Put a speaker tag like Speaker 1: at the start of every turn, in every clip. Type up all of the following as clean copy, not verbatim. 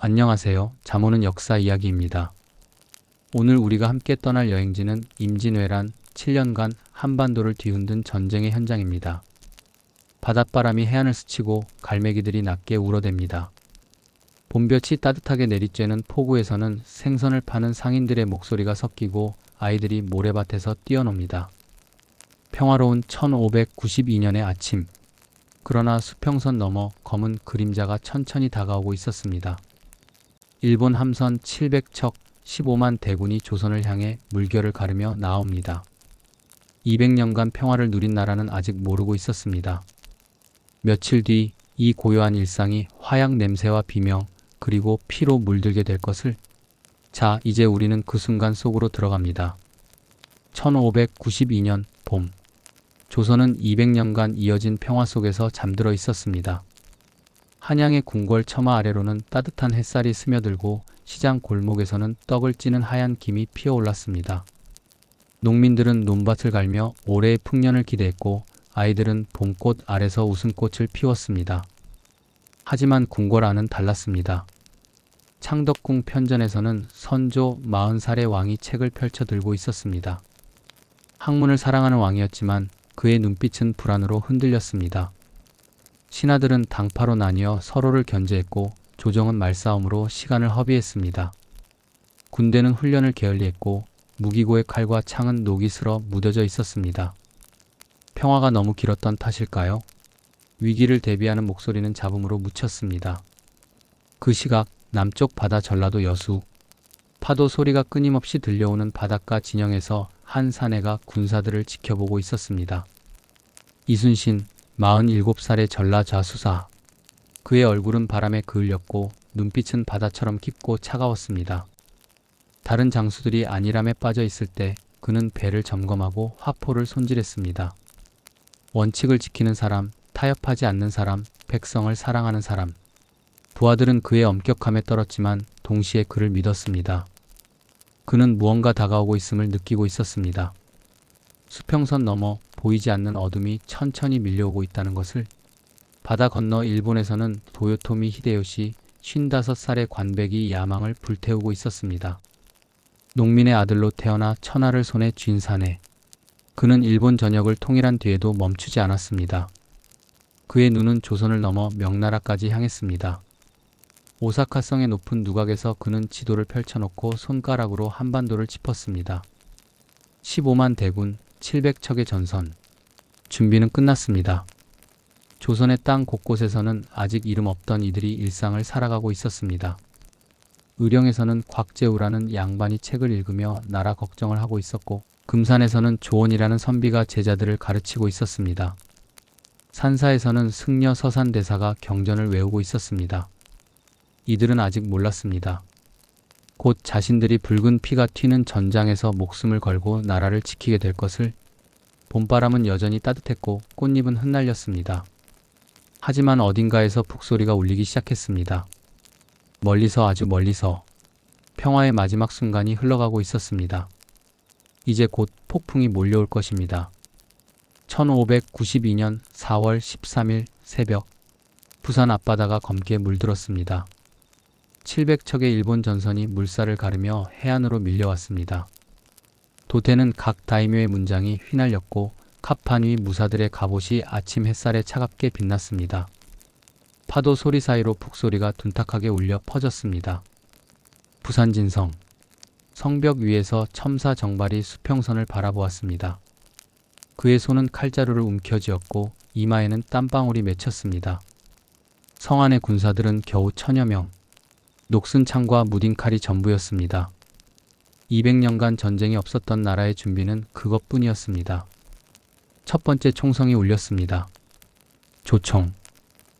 Speaker 1: 안녕하세요. 잠오는 역사 이야기입니다. 오늘 우리가 함께 떠날 여행지는 임진왜란 7년간 한반도를 뒤흔든 전쟁의 현장입니다. 바닷바람이 해안을 스치고 갈매기들이 낮게 울어댑니다. 봄볕이 따뜻하게 내리쬐는 포구에서는 생선을 파는 상인들의 목소리가 섞이고 아이들이 모래밭에서 뛰어놉니다. 평화로운 1592년의 아침. 그러나 수평선 너머 검은 그림자가 천천히 다가오고 있었습니다. 일본 함선 700척 15만 대군이 조선을 향해 물결을 가르며 나옵니다. 200년간 평화를 누린 나라는 아직 모르고 있었습니다. 며칠 뒤 이 고요한 일상이 화약 냄새와 비명 그리고 피로 물들게 될 것을. 자, 이제 우리는 그 순간 속으로 들어갑니다. 1592년 봄. 조선은 200년간 이어진 평화 속에서 잠들어 있었습니다. 한양의 궁궐 처마 아래로는 따뜻한 햇살이 스며들고 시장 골목에서는 떡을 찌는 하얀 김이 피어올랐습니다. 농민들은 논밭을 갈며 올해의 풍년을 기대했고 아이들은 봄꽃 아래서 웃음꽃을 피웠습니다. 하지만 궁궐 안은 달랐습니다. 창덕궁 편전에서는 선조 40살의 왕이 책을 펼쳐 들고 있었습니다. 학문을 사랑하는 왕이었지만 그의 눈빛은 불안으로 흔들렸습니다. 신하들은 당파로 나뉘어 서로를 견제했고 조정은 말싸움으로 시간을 허비했습니다. 군대는 훈련을 게을리했고 무기고의 칼과 창은 녹이 슬어 무뎌져 있었습니다. 평화가 너무 길었던 탓일까요? 위기를 대비하는 목소리는 잡음으로 묻혔습니다. 그 시각 남쪽 바다 전라도 여수. 파도 소리가 끊임없이 들려오는 바닷가 진영에서 한 사내가 군사들을 지켜보고 있었습니다. 이순신 47살의 전라 좌수사. 그의 얼굴은 바람에 그을렸고 눈빛은 바다처럼 깊고 차가웠습니다. 다른 장수들이 안일함에 빠져 있을 때 그는 배를 점검하고 화포를 손질했습니다. 원칙을 지키는 사람, 타협하지 않는 사람, 백성을 사랑하는 사람. 부하들은 그의 엄격함에 떨었지만 동시에 그를 믿었습니다. 그는 무언가 다가오고 있음을 느끼고 있었습니다. 수평선 너머 보이지 않는 어둠이 천천히 밀려오고 있다는 것을. 바다 건너 일본에서는 도요토미 히데요시 55살의 관백이 야망을 불태우고 있었습니다. 농민의 아들로 태어나 천하를 손에 쥔 사내. 그는 일본 전역을 통일한 뒤에도 멈추지 않았습니다. 그의 눈은 조선을 넘어 명나라까지 향했습니다. 오사카성의 높은 누각에서 그는 지도를 펼쳐놓고 손가락으로 한반도를 짚었습니다. 15만 대군, 700척의 전선. 준비는 끝났습니다. 조선의 땅 곳곳에서는 아직 이름 없던 이들이 일상을 살아가고 있었습니다. 의령에서는 곽재우라는 양반이 책을 읽으며 나라 걱정을 하고 있었고 금산에서는 조원이라는 선비가 제자들을 가르치고 있었습니다. 산사에서는 승려 서산대사가 경전을 외우고 있었습니다. 이들은 아직 몰랐습니다. 곧 자신들이 붉은 피가 튀는 전장에서 목숨을 걸고 나라를 지키게 될 것을. 봄바람은 여전히 따뜻했고 꽃잎은 흩날렸습니다. 하지만 어딘가에서 북소리가 울리기 시작했습니다. 멀리서, 아주 멀리서 평화의 마지막 순간이 흘러가고 있었습니다. 이제 곧 폭풍이 몰려올 것입니다. 1592년 4월 13일 새벽. 부산 앞바다가 검게 물들었습니다. 700척의 일본 전선이 물살을 가르며 해안으로 밀려왔습니다. 도태는 각 다이묘의 문장이 휘날렸고 갑판 위 무사들의 갑옷이 아침 햇살에 차갑게 빛났습니다. 파도 소리 사이로 북소리가 둔탁하게 울려 퍼졌습니다. 부산진성. 성벽 위에서 첨사 정발이 수평선을 바라보았습니다. 그의 손은 칼자루를 움켜쥐었고 이마에는 땀방울이 맺혔습니다. 성 안의 군사들은 겨우 1000여 명. 녹슨 창과 무딘 칼이 전부였습니다. 200년간 전쟁이 없었던 나라의 준비는 그것뿐이었습니다. 첫 번째 총성이 울렸습니다. 조총.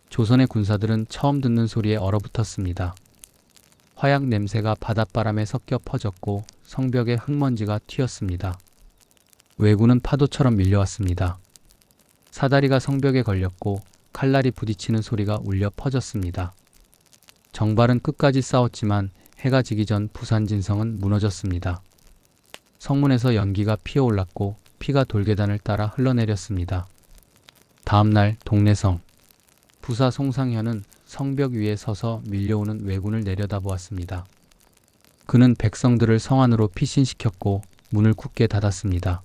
Speaker 1: 조선의 군사들은 처음 듣는 소리에 얼어붙었습니다. 화약 냄새가 바닷바람에 섞여 퍼졌고 성벽에 흙먼지가 튀었습니다. 왜군은 파도처럼 밀려왔습니다. 사다리가 성벽에 걸렸고 칼날이 부딪히는 소리가 울려 퍼졌습니다. 정발은 끝까지 싸웠지만 해가 지기 전 부산진성은 무너졌습니다. 성문에서 연기가 피어올랐고 피가 돌계단을 따라 흘러내렸습니다. 다음날 동래성. 부사 송상현은 성벽 위에 서서 밀려오는 왜군을 내려다보았습니다. 그는 백성들을 성 안으로 피신시켰고 문을 굳게 닫았습니다.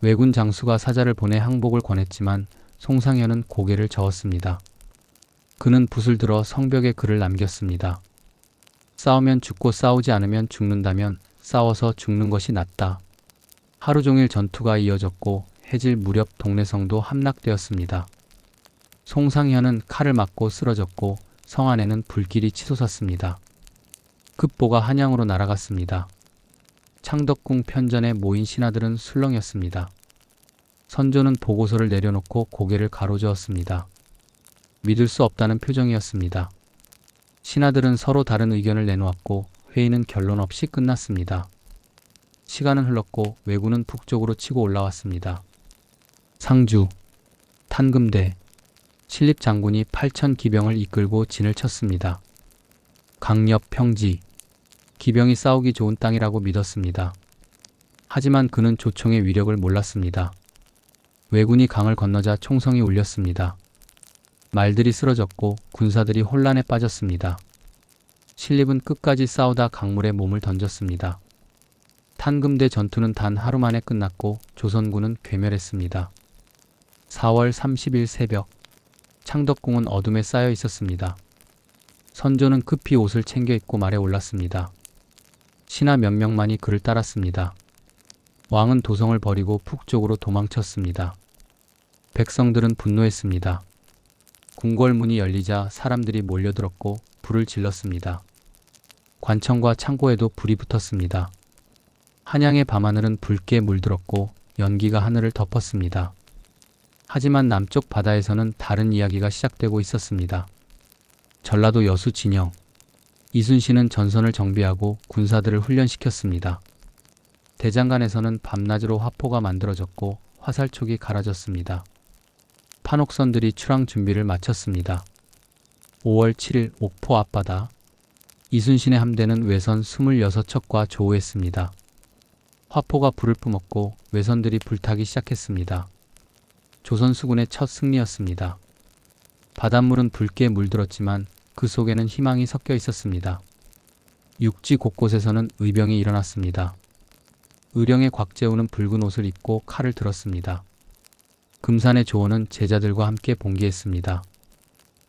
Speaker 1: 왜군 장수가 사자를 보내 항복을 권했지만 송상현은 고개를 저었습니다. 그는 붓을 들어 성벽에 글을 남겼습니다. 싸우면 죽고 싸우지 않으면 죽는다면 싸워서 죽는 것이 낫다. 하루 종일 전투가 이어졌고 해질 무렵 동래성도 함락되었습니다. 송상현은 칼을 맞고 쓰러졌고 성 안에는 불길이 치솟았습니다. 급보가 한양으로 날아갔습니다. 창덕궁 편전에 모인 신하들은 술렁였습니다. 선조는 보고서를 내려놓고 고개를 가로저었습니다. 믿을 수 없다는 표정이었습니다. 신하들은 서로 다른 의견을 내놓았고 회의는 결론 없이 끝났습니다. 시간은 흘렀고 왜군은 북쪽으로 치고 올라왔습니다. 상주, 탄금대, 신립장군이 8천 기병을 이끌고 진을 쳤습니다. 강력 평지, 기병이 싸우기 좋은 땅이라고 믿었습니다. 하지만 그는 조총의 위력을 몰랐습니다. 왜군이 강을 건너자 총성이 울렸습니다. 말들이 쓰러졌고 군사들이 혼란에 빠졌습니다. 신립은 끝까지 싸우다 강물에 몸을 던졌습니다. 탄금대 전투는 단 하루 만에 끝났고 조선군은 괴멸했습니다. 4월 30일 새벽, 창덕궁은 어둠에 쌓여 있었습니다. 선조는 급히 옷을 챙겨 입고 말에 올랐습니다. 신하 몇 명만이 그를 따랐습니다. 왕은 도성을 버리고 북쪽으로 도망쳤습니다. 백성들은 분노했습니다. 궁궐문이 열리자 사람들이 몰려들었고 불을 질렀습니다. 관청과 창고에도 불이 붙었습니다. 한양의 밤하늘은 붉게 물들었고 연기가 하늘을 덮었습니다. 하지만 남쪽 바다에서는 다른 이야기가 시작되고 있었습니다. 전라도 여수 진영. 이순신은 전선을 정비하고 군사들을 훈련시켰습니다. 대장간에서는 밤낮으로 화포가 만들어졌고 화살촉이 갈아졌습니다. 판옥선들이 출항 준비를 마쳤습니다. 5월 7일 옥포 앞바다. 이순신의 함대는 외선 26척과 조우했습니다. 화포가 불을 뿜었고 외선들이 불타기 시작했습니다. 조선 수군의 첫 승리였습니다. 바닷물은 붉게 물들었지만 그 속에는 희망이 섞여 있었습니다. 육지 곳곳에서는 의병이 일어났습니다. 의령의 곽재우는 붉은 옷을 입고 칼을 들었습니다. 금산의 조원은 제자들과 함께 봉기했습니다.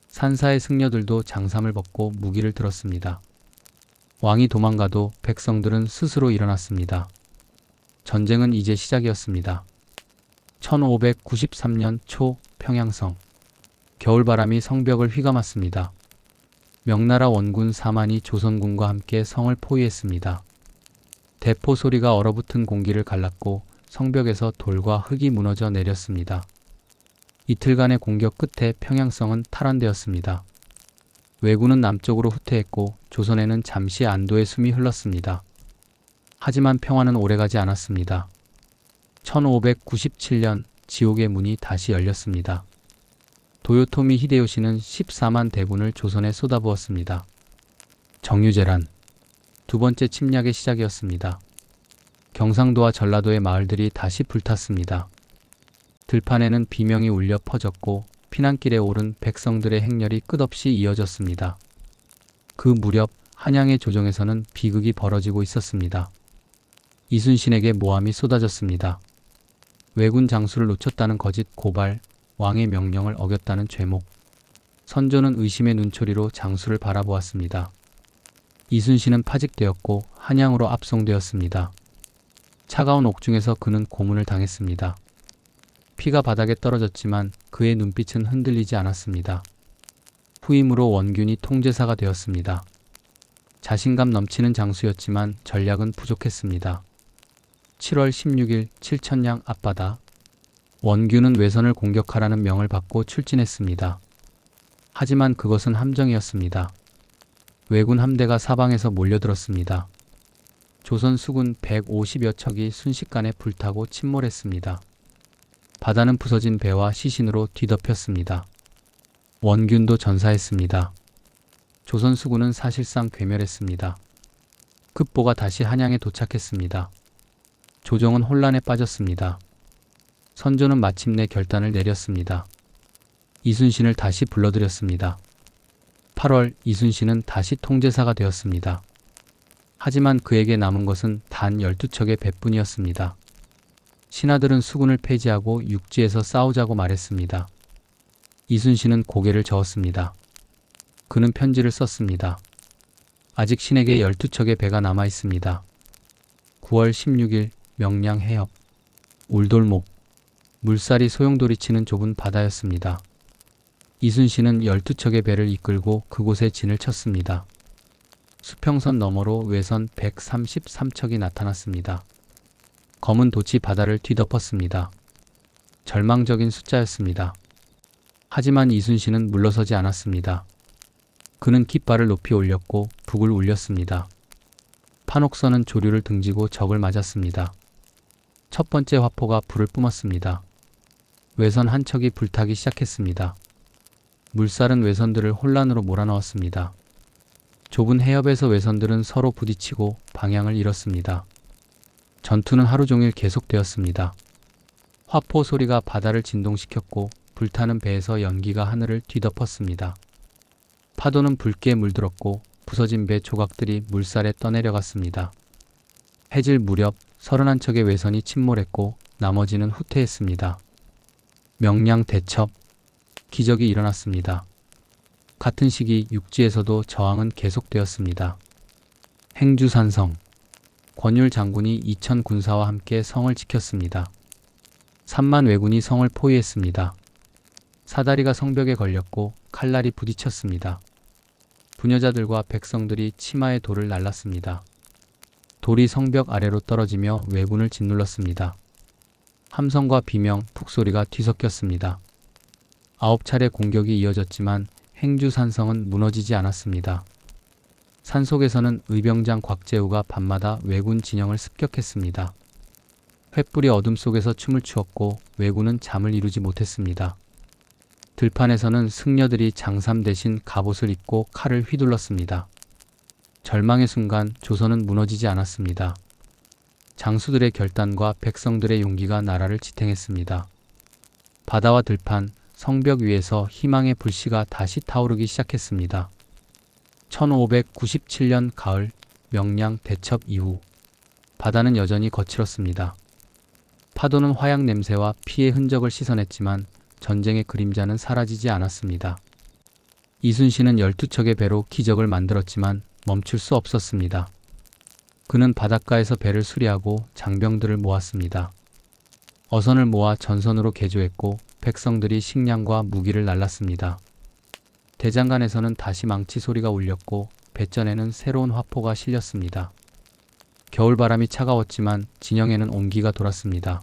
Speaker 1: 산사의 승려들도 장삼을 벗고 무기를 들었습니다. 왕이 도망가도 백성들은 스스로 일어났습니다. 전쟁은 이제 시작이었습니다. 1593년 초 평양성. 겨울바람이 성벽을 휘감았습니다. 명나라 원군 4만이 조선군과 함께 성을 포위했습니다. 대포 소리가 얼어붙은 공기를 갈랐고 성벽에서 돌과 흙이 무너져 내렸습니다. 이틀간의 공격 끝에 평양성은 탈환되었습니다. 왜군은 남쪽으로 후퇴했고 조선에는 잠시 안도의 숨이 흘렀습니다. 하지만 평화는 오래가지 않았습니다. 1597년 지옥의 문이 다시 열렸습니다. 도요토미 히데요시는 14만 대군을 조선에 쏟아부었습니다. 정유재란. 두 번째 침략의 시작이었습니다. 경상도와 전라도의 마을들이 다시 불탔습니다. 들판에는 비명이 울려 퍼졌고 피난길에 오른 백성들의 행렬이 끝없이 이어졌습니다. 그 무렵 한양의 조정에서는 비극이 벌어지고 있었습니다. 이순신에게 모함이 쏟아졌습니다. 왜군 장수를 놓쳤다는 거짓 고발, 왕의 명령을 어겼다는 죄목. 선조는 의심의 눈초리로 장수를 바라보았습니다. 이순신은 파직되었고 한양으로 압송되었습니다. 차가운 옥중에서 그는 고문을 당했습니다. 피가 바닥에 떨어졌지만 그의 눈빛은 흔들리지 않았습니다. 후임으로 원균이 통제사가 되었습니다. 자신감 넘치는 장수였지만 전략은 부족했습니다. 7월 16일 칠천량 앞바다. 원균은 외선을 공격하라는 명을 받고 출진했습니다. 하지만 그것은 함정이었습니다. 왜군 함대가 사방에서 몰려들었습니다. 조선 수군 150여 척이 순식간에 불타고 침몰했습니다. 바다는 부서진 배와 시신으로 뒤덮였습니다. 원균도 전사했습니다. 조선 수군은 사실상 괴멸했습니다. 급보가 다시 한양에 도착했습니다. 조정은 혼란에 빠졌습니다. 선조는 마침내 결단을 내렸습니다. 이순신을 다시 불러들였습니다. 8월 이순신은 다시 통제사가 되었습니다. 하지만 그에게 남은 것은 단 12척의 배뿐이었습니다. 신하들은 수군을 폐지하고 육지에서 싸우자고 말했습니다. 이순신은 고개를 저었습니다. 그는 편지를 썼습니다. 아직 신에게 12척의 배가 남아 있습니다. 9월 16일 명량 해협. 울돌목. 물살이 소용돌이치는 좁은 바다였습니다. 이순신은 12척의 배를 이끌고 그곳에 진을 쳤습니다. 수평선 너머로 외선 133척이 나타났습니다. 검은 돛이 바다를 뒤덮었습니다. 절망적인 숫자였습니다. 하지만 이순신은 물러서지 않았습니다. 그는 깃발을 높이 올렸고 북을 울렸습니다. 판옥선은 조류를 등지고 적을 맞았습니다. 첫 번째 화포가 불을 뿜었습니다. 외선 한 척이 불타기 시작했습니다. 물살은 외선들을 혼란으로 몰아넣었습니다. 좁은 해협에서 외선들은 서로 부딪히고 방향을 잃었습니다. 전투는 하루 종일 계속되었습니다. 화포 소리가 바다를 진동시켰고 불타는 배에서 연기가 하늘을 뒤덮었습니다. 파도는 붉게 물들었고 부서진 배 조각들이 물살에 떠내려갔습니다. 해질 무렵 31척의 외선이 침몰했고 나머지는 후퇴했습니다. 명량 대첩. 기적이 일어났습니다. 같은 시기 육지에서도 저항은 계속되었습니다. 행주산성. 권율 장군이 2000 군사와 함께 성을 지켰습니다. 3만 왜군이 성을 포위했습니다. 사다리가 성벽에 걸렸고 칼날이 부딪혔습니다. 부녀자들과 백성들이 치마에 돌을 날랐습니다. 돌이 성벽 아래로 떨어지며 왜군을 짓눌렀습니다. 함성과 비명, 푹소리가 뒤섞였습니다. 9차례 공격이 이어졌지만 행주산성은 무너지지 않았습니다. 산속에서는 의병장 곽재우가 밤마다 왜군 진영을 습격했습니다. 횃불이 어둠 속에서 춤을 추었고 왜군은 잠을 이루지 못했습니다. 들판에서는 승려들이 장삼 대신 갑옷을 입고 칼을 휘둘렀습니다. 절망의 순간 조선은 무너지지 않았습니다. 장수들의 결단과 백성들의 용기가 나라를 지탱했습니다. 바다와 들판, 성벽 위에서 희망의 불씨가 다시 타오르기 시작했습니다. 1597년 가을 명량 대첩 이후 바다는 여전히 거칠었습니다. 파도는 화약 냄새와 피의 흔적을 씻어냈지만 전쟁의 그림자는 사라지지 않았습니다. 이순신은 12척의 배로 기적을 만들었지만 멈출 수 없었습니다. 그는 바닷가에서 배를 수리하고 장병들을 모았습니다. 어선을 모아 전선으로 개조했고 백성들이 식량과 무기를 날랐습니다. 대장간에서는 다시 망치 소리가 울렸고 배전에는 새로운 화포가 실렸습니다. 겨울바람이 차가웠지만 진영에는 온기가 돌았습니다.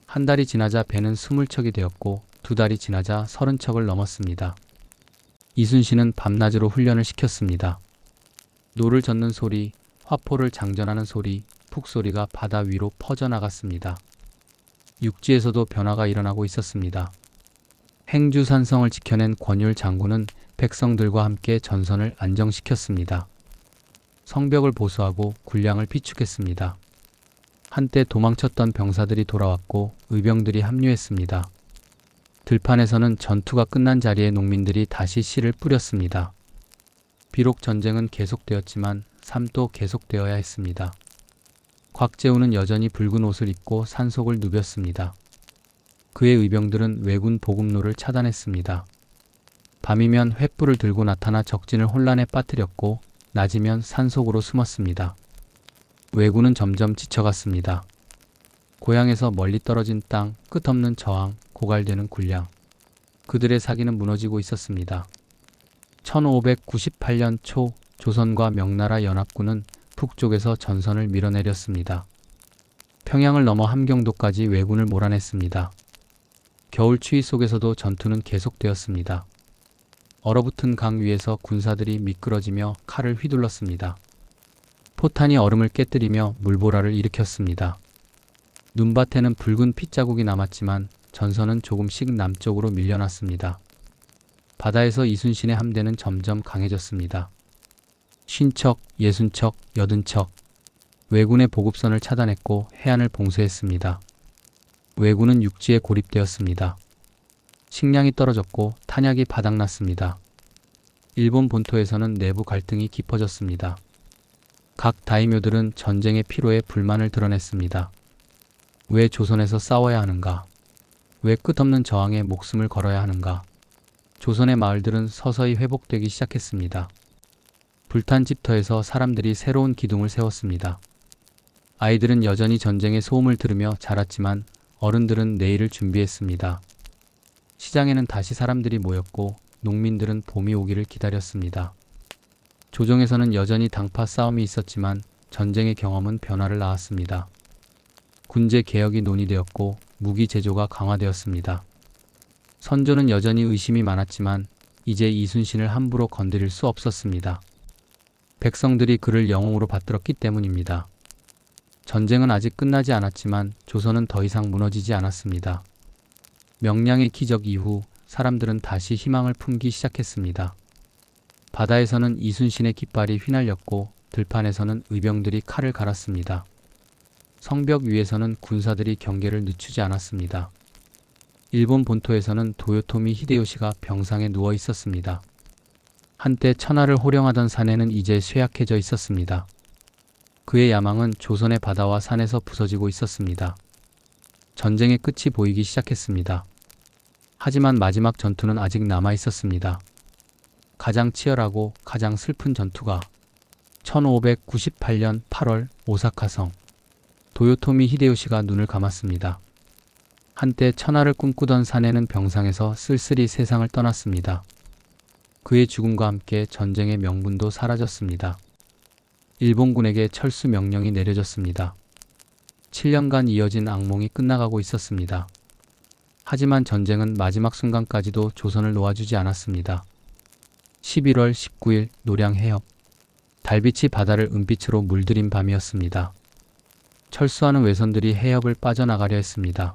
Speaker 1: 한 달이 지나자 배는 20척이 되었고 2달이 지나자 30척을 넘었습니다. 이순신은 밤낮으로 훈련을 시켰습니다. 노를 젓는 소리, 화포를 장전하는 소리, 푹소리가 바다 위로 퍼져나갔습니다. 육지에서도 변화가 일어나고 있었습니다. 행주산성을 지켜낸 권율 장군은 백성들과 함께 전선을 안정시켰습니다. 성벽을 보수하고 군량을 비축했습니다. 한때 도망쳤던 병사들이 돌아왔고 의병들이 합류했습니다. 들판에서는 전투가 끝난 자리에 농민들이 다시 씨를 뿌렸습니다. 비록 전쟁은 계속되었지만 삶도 계속되어야 했습니다. 곽재우는 여전히 붉은 옷을 입고 산속을 누볐습니다. 그의 의병들은 왜군 보급로를 차단했습니다. 밤이면 횃불을 들고 나타나 적진을 혼란에 빠뜨렸고 낮이면 산속으로 숨었습니다. 왜군은 점점 지쳐갔습니다. 고향에서 멀리 떨어진 땅, 끝없는 저항, 고갈되는 군량. 그들의 사기는 무너지고 있었습니다. 1598년 초 조선과 명나라 연합군은 북쪽에서 전선을 밀어내렸습니다. 평양을 넘어 함경도까지 왜군을 몰아냈습니다. 겨울 추위 속에서도 전투는 계속되었습니다. 얼어붙은 강 위에서 군사들이 미끄러지며 칼을 휘둘렀습니다. 포탄이 얼음을 깨뜨리며 물보라를 일으켰습니다. 눈밭에는 붉은 핏자국이 남았지만 전선은 조금씩 남쪽으로 밀려났습니다. 바다에서 이순신의 함대는 점점 강해졌습니다. 50척, 60척, 80척. 왜군의 보급선을 차단했고 해안을 봉쇄했습니다. 왜군은 육지에 고립되었습니다. 식량이 떨어졌고 탄약이 바닥났습니다. 일본 본토에서는 내부 갈등이 깊어졌습니다. 각 다이묘들은 전쟁의 피로에 불만을 드러냈습니다. 왜 조선에서 싸워야 하는가? 왜 끝없는 저항에 목숨을 걸어야 하는가? 조선의 마을들은 서서히 회복되기 시작했습니다. 불탄 집터에서 사람들이 새로운 기둥을 세웠습니다. 아이들은 여전히 전쟁의 소음을 들으며 자랐지만 어른들은 내일을 준비했습니다. 시장에는 다시 사람들이 모였고 농민들은 봄이 오기를 기다렸습니다. 조정에서는 여전히 당파 싸움이 있었지만 전쟁의 경험은 변화를 낳았습니다. 군제 개혁이 논의되었고 무기 제조가 강화되었습니다. 선조는 여전히 의심이 많았지만 이제 이순신을 함부로 건드릴 수 없었습니다. 백성들이 그를 영웅으로 받들었기 때문입니다. 전쟁은 아직 끝나지 않았지만 조선은 더 이상 무너지지 않았습니다. 명량의 기적 이후 사람들은 다시 희망을 품기 시작했습니다. 바다에서는 이순신의 깃발이 휘날렸고 들판에서는 의병들이 칼을 갈았습니다. 성벽 위에서는 군사들이 경계를 늦추지 않았습니다. 일본 본토에서는 도요토미 히데요시가 병상에 누워 있었습니다. 한때 천하를 호령하던 사내는 이제 쇠약해져 있었습니다. 그의 야망은 조선의 바다와 산에서 부서지고 있었습니다. 전쟁의 끝이 보이기 시작했습니다. 하지만 마지막 전투는 아직 남아 있었습니다. 가장 치열하고 가장 슬픈 전투가 1598년 8월 오사카성. 도요토미 히데요시가 눈을 감았습니다. 한때 천하를 꿈꾸던 사내는 병상에서 쓸쓸히 세상을 떠났습니다. 그의 죽음과 함께 전쟁의 명분도 사라졌습니다. 일본군에게 철수 명령이 내려졌습니다. 7년간 이어진 악몽이 끝나가고 있었습니다. 하지만 전쟁은 마지막 순간까지도 조선을 놓아주지 않았습니다. 11월 19일 노량 해협. 달빛이 바다를 은빛으로 물들인 밤이었습니다. 철수하는 외선들이 해협을 빠져나가려 했습니다.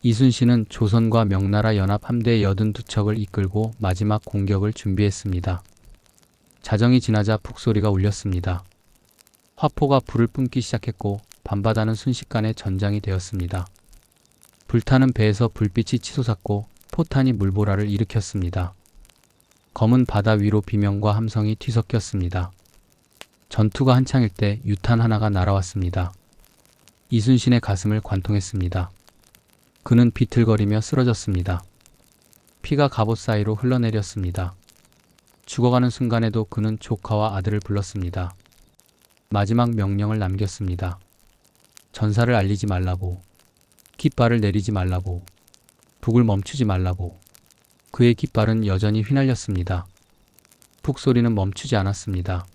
Speaker 1: 이순신은 조선과 명나라 연합 함대 82척을 이끌고 마지막 공격을 준비했습니다. 자정이 지나자 북소리가 울렸습니다. 화포가 불을 뿜기 시작했고 밤바다는 순식간에 전장이 되었습니다. 불타는 배에서 불빛이 치솟았고 포탄이 물보라를 일으켰습니다. 검은 바다 위로 비명과 함성이 뒤섞였습니다. 전투가 한창일 때 유탄 하나가 날아왔습니다. 이순신의 가슴을 관통했습니다. 그는 비틀거리며 쓰러졌습니다. 피가 갑옷 사이로 흘러내렸습니다. 죽어가는 순간에도 그는 조카와 아들을 불렀습니다. 마지막 명령을 남겼습니다. 전사를 알리지 말라고, 깃발을 내리지 말라고, 북을 멈추지 말라고. 그의 깃발은 여전히 휘날렸습니다. 북소리는 멈추지 않았습니다.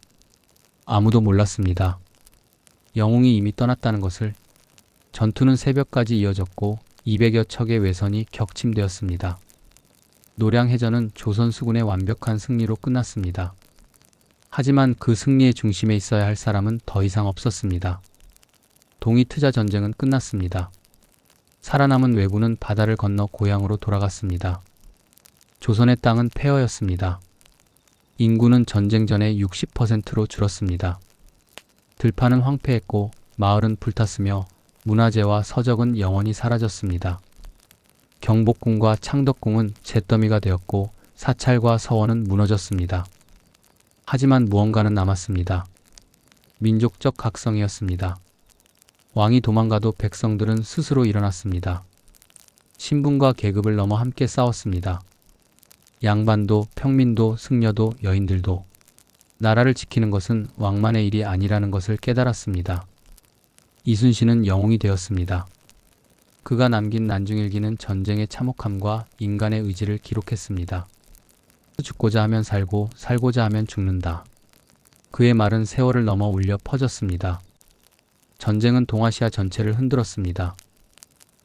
Speaker 1: 아무도 몰랐습니다. 영웅이 이미 떠났다는 것을. 전투는 새벽까지 이어졌고 200여 척의 외선이 격침되었습니다. 노량해전은 조선 수군의 완벽한 승리로 끝났습니다. 하지만 그 승리의 중심에 있어야 할 사람은 더 이상 없었습니다. 동이트자 전쟁은 끝났습니다. 살아남은 왜군은 바다를 건너 고향으로 돌아갔습니다. 조선의 땅은 폐허였습니다. 인구는 전쟁 전의 60%로 줄었습니다. 들판은 황폐했고 마을은 불탔으며 문화재와 서적은 영원히 사라졌습니다. 경복궁과 창덕궁은 잿더미가 되었고 사찰과 서원은 무너졌습니다. 하지만 무언가는 남았습니다. 민족적 각성이었습니다. 왕이 도망가도 백성들은 스스로 일어났습니다. 신분과 계급을 넘어 함께 싸웠습니다. 양반도 평민도 승려도 여인들도 나라를 지키는 것은 왕만의 일이 아니라는 것을 깨달았습니다. 이순신은 영웅이 되었습니다. 그가 남긴 난중일기는 전쟁의 참혹함과 인간의 의지를 기록했습니다. 죽고자 하면 살고 살고자 하면 죽는다. 그의 말은 세월을 넘어 울려 퍼졌습니다. 전쟁은 동아시아 전체를 흔들었습니다.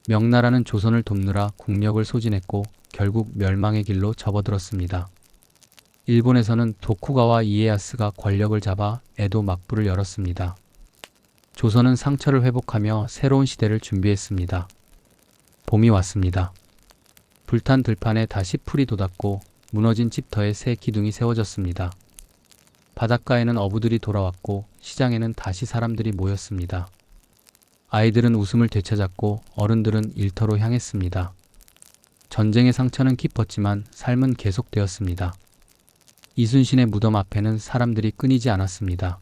Speaker 1: 명나라는 조선을 돕느라 국력을 소진했고 결국 멸망의 길로 접어들었습니다. 일본에서는 도쿠가와 이에야스가 권력을 잡아 에도 막부를 열었습니다. 조선은 상처를 회복하며 새로운 시대를 준비했습니다. 봄이 왔습니다. 불탄 들판에 다시 풀이 돋았고 무너진 집터에 새 기둥이 세워졌습니다. 바닷가에는 어부들이 돌아왔고 시장에는 다시 사람들이 모였습니다. 아이들은 웃음을 되찾았고 어른들은 일터로 향했습니다. 전쟁의 상처는 깊었지만 삶은 계속되었습니다. 이순신의 무덤 앞에는 사람들이 끊이지 않았습니다.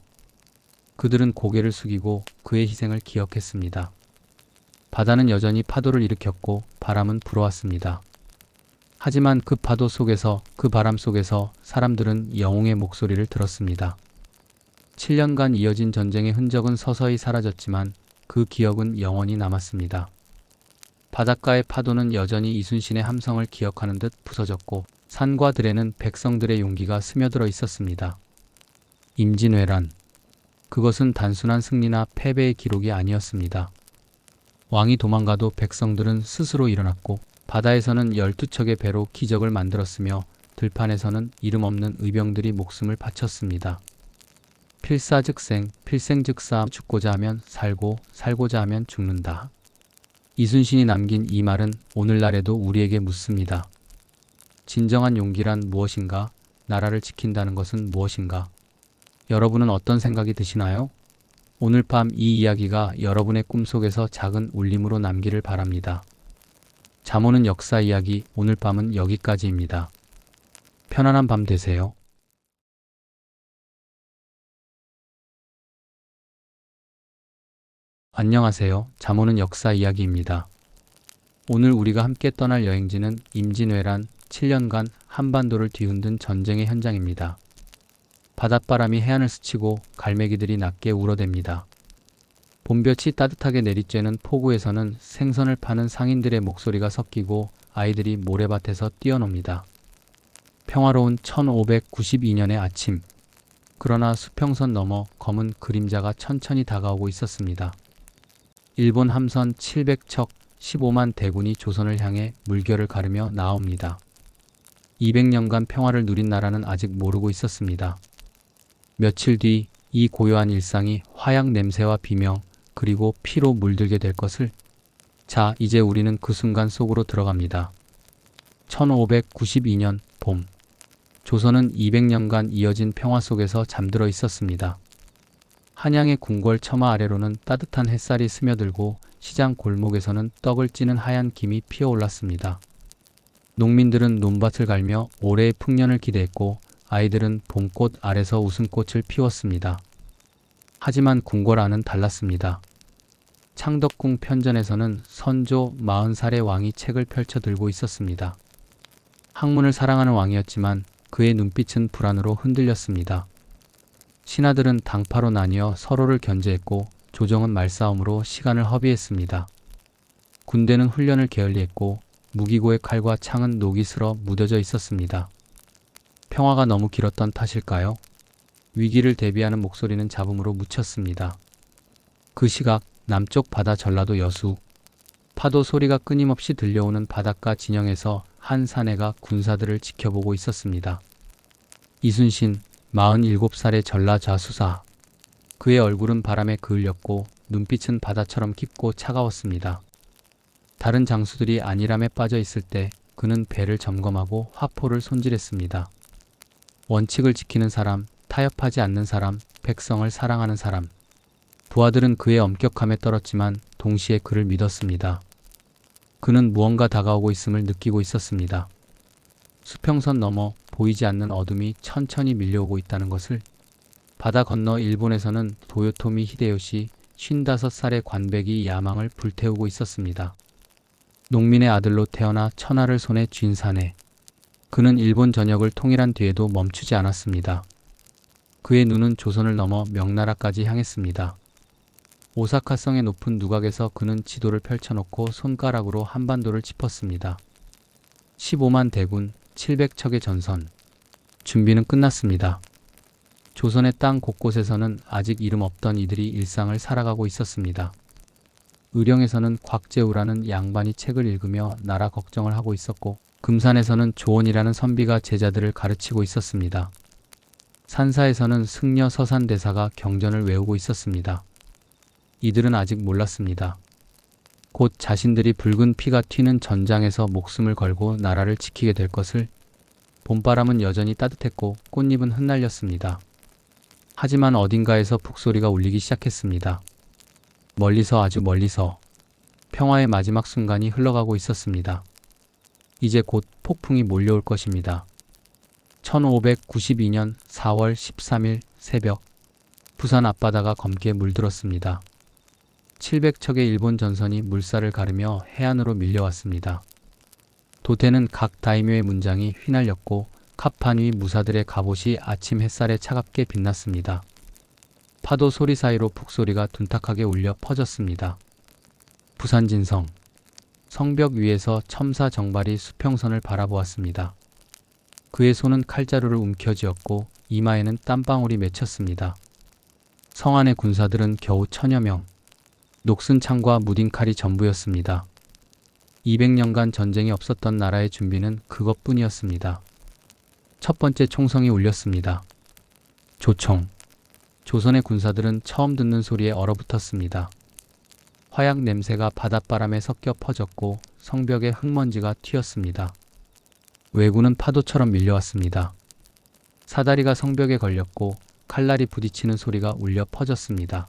Speaker 1: 그들은 고개를 숙이고 그의 희생을 기억했습니다. 바다는 여전히 파도를 일으켰고 바람은 불어왔습니다. 하지만 그 파도 속에서, 그 바람 속에서 사람들은 영웅의 목소리를 들었습니다. 7년간 이어진 전쟁의 흔적은 서서히 사라졌지만 그 기억은 영원히 남았습니다. 바닷가의 파도는 여전히 이순신의 함성을 기억하는 듯 부서졌고 산과 들에는 백성들의 용기가 스며들어 있었습니다. 임진왜란. 그것은 단순한 승리나 패배의 기록이 아니었습니다. 왕이 도망가도 백성들은 스스로 일어났고 바다에서는 12척의 배로 기적을 만들었으며 들판에서는 이름 없는 의병들이 목숨을 바쳤습니다. 필사즉생, 필생즉사, 죽고자 하면 살고, 살고자 하면 죽는다. 이순신이 남긴 이 말은 오늘날에도 우리에게 묻습니다. 진정한 용기란 무엇인가? 나라를 지킨다는 것은 무엇인가? 여러분은 어떤 생각이 드시나요? 오늘 밤 이 이야기가 여러분의 꿈속에서 작은 울림으로 남기를 바랍니다. 잠 오는 역사 이야기 오늘 밤은 여기까지입니다. 편안한 밤 되세요. 안녕하세요. 잠 오는 역사 이야기입니다. 오늘 우리가 함께 떠날 여행지는 임진왜란 7년간 한반도를 뒤흔든 전쟁의 현장입니다. 바닷바람이 해안을 스치고 갈매기들이 낮게 울어댑니다. 봄볕이 따뜻하게 내리쬐는 포구에서는 생선을 파는 상인들의 목소리가 섞이고 아이들이 모래밭에서 뛰어놉니다. 평화로운 1592년의 아침. 그러나 수평선 너머 검은 그림자가 천천히 다가오고 있었습니다. 일본 함선 700척 15만 대군이 조선을 향해 물결을 가르며 나옵니다. 200년간 평화를 누린 나라는 아직 모르고 있었습니다. 며칠 뒤 이 고요한 일상이 화약 냄새와 비명 그리고 피로 물들게 될 것을. 자, 이제 우리는 그 순간 속으로 들어갑니다. 1592년 봄. 조선은 200년간 이어진 평화 속에서 잠들어 있었습니다. 한양의 궁궐 처마 아래로는 따뜻한 햇살이 스며들고 시장 골목에서는 떡을 찌는 하얀 김이 피어올랐습니다. 농민들은 논밭을 갈며 올해의 풍년을 기대했고 아이들은 봄꽃 아래서 웃음꽃을 피웠습니다. 하지만 궁궐 안은 달랐습니다. 창덕궁 편전에서는 선조 40살의 왕이 책을 펼쳐 들고 있었습니다. 학문을 사랑하는 왕이었지만 그의 눈빛은 불안으로 흔들렸습니다. 신하들은 당파로 나뉘어 서로를 견제했고 조정은 말싸움으로 시간을 허비했습니다. 군대는 훈련을 게을리했고 무기고의 칼과 창은 녹이 슬어 무뎌져 있었습니다. 평화가 너무 길었던 탓일까요? 위기를 대비하는 목소리는 잡음으로 묻혔습니다. 그 시각 남쪽 바다 전라도 여수. 파도 소리가 끊임없이 들려오는 바닷가 진영에서 한 사내가 군사들을 지켜보고 있었습니다. 이순신, 47살의 전라좌수사. 그의 얼굴은 바람에 그을렸고 눈빛은 바다처럼 깊고 차가웠습니다. 다른 장수들이 안일함에 빠져 있을 때 그는 배를 점검하고 화포를 손질했습니다. 원칙을 지키는 사람, 타협하지 않는 사람, 백성을 사랑하는 사람. 부하들은 그의 엄격함에 떨었지만 동시에 그를 믿었습니다. 그는 무언가 다가오고 있음을 느끼고 있었습니다. 수평선 너머 보이지 않는 어둠이 천천히 밀려오고 있다는 것을. 바다 건너 일본에서는 도요토미 히데요시 55살의 관백이 야망을 불태우고 있었습니다. 농민의 아들로 태어나 천하를 손에 쥔 사내. 그는 일본 전역을 통일한 뒤에도 멈추지 않았습니다. 그의 눈은 조선을 넘어 명나라까지 향했습니다. 오사카성의 높은 누각에서 그는 지도를 펼쳐놓고 손가락으로 한반도를 짚었습니다. 15만 대군, 700척의 전선. 준비는 끝났습니다. 조선의 땅 곳곳에서는 아직 이름 없던 이들이 일상을 살아가고 있었습니다. 의령에서는 곽재우라는 양반이 책을 읽으며 나라 걱정을 하고 있었고 금산에서는 조원이라는 선비가 제자들을 가르치고 있었습니다. 산사에서는 승려 서산대사가 경전을 외우고 있었습니다. 이들은 아직 몰랐습니다. 곧 자신들이 붉은 피가 튀는 전장에서 목숨을 걸고 나라를 지키게 될 것을. 봄바람은 여전히 따뜻했고 꽃잎은 흩날렸습니다. 하지만 어딘가에서 북소리가 울리기 시작했습니다. 멀리서, 아주 멀리서 평화의 마지막 순간이 흘러가고 있었습니다. 이제 곧 폭풍이 몰려올 것입니다. 1592년 4월 13일 새벽 부산 앞바다가 검게 물들었습니다. 700척의 일본 전선이 물살을 가르며 해안으로 밀려왔습니다. 도태는 각 다이묘의 문장이 휘날렸고 갑판 위 무사들의 갑옷이 아침 햇살에 차갑게 빛났습니다. 파도 소리 사이로 북소리가 둔탁하게 울려 퍼졌습니다. 부산 진성. 성벽 위에서 첨사 정발이 수평선을 바라보았습니다. 그의 손은 칼자루를 움켜쥐었고 이마에는 땀방울이 맺혔습니다. 성 안의 군사들은 겨우 1000여 명. 녹슨 창과 무딘 칼이 전부였습니다. 200년간 전쟁이 없었던 나라의 준비는 그것뿐이었습니다. 첫 번째 총성이 울렸습니다. 조총. 조선의 군사들은 처음 듣는 소리에 얼어붙었습니다. 화약 냄새가 바닷바람에 섞여 퍼졌고 성벽에 흙먼지가 튀었습니다. 왜군은 파도처럼 밀려왔습니다. 사다리가 성벽에 걸렸고 칼날이 부딪히는 소리가 울려 퍼졌습니다.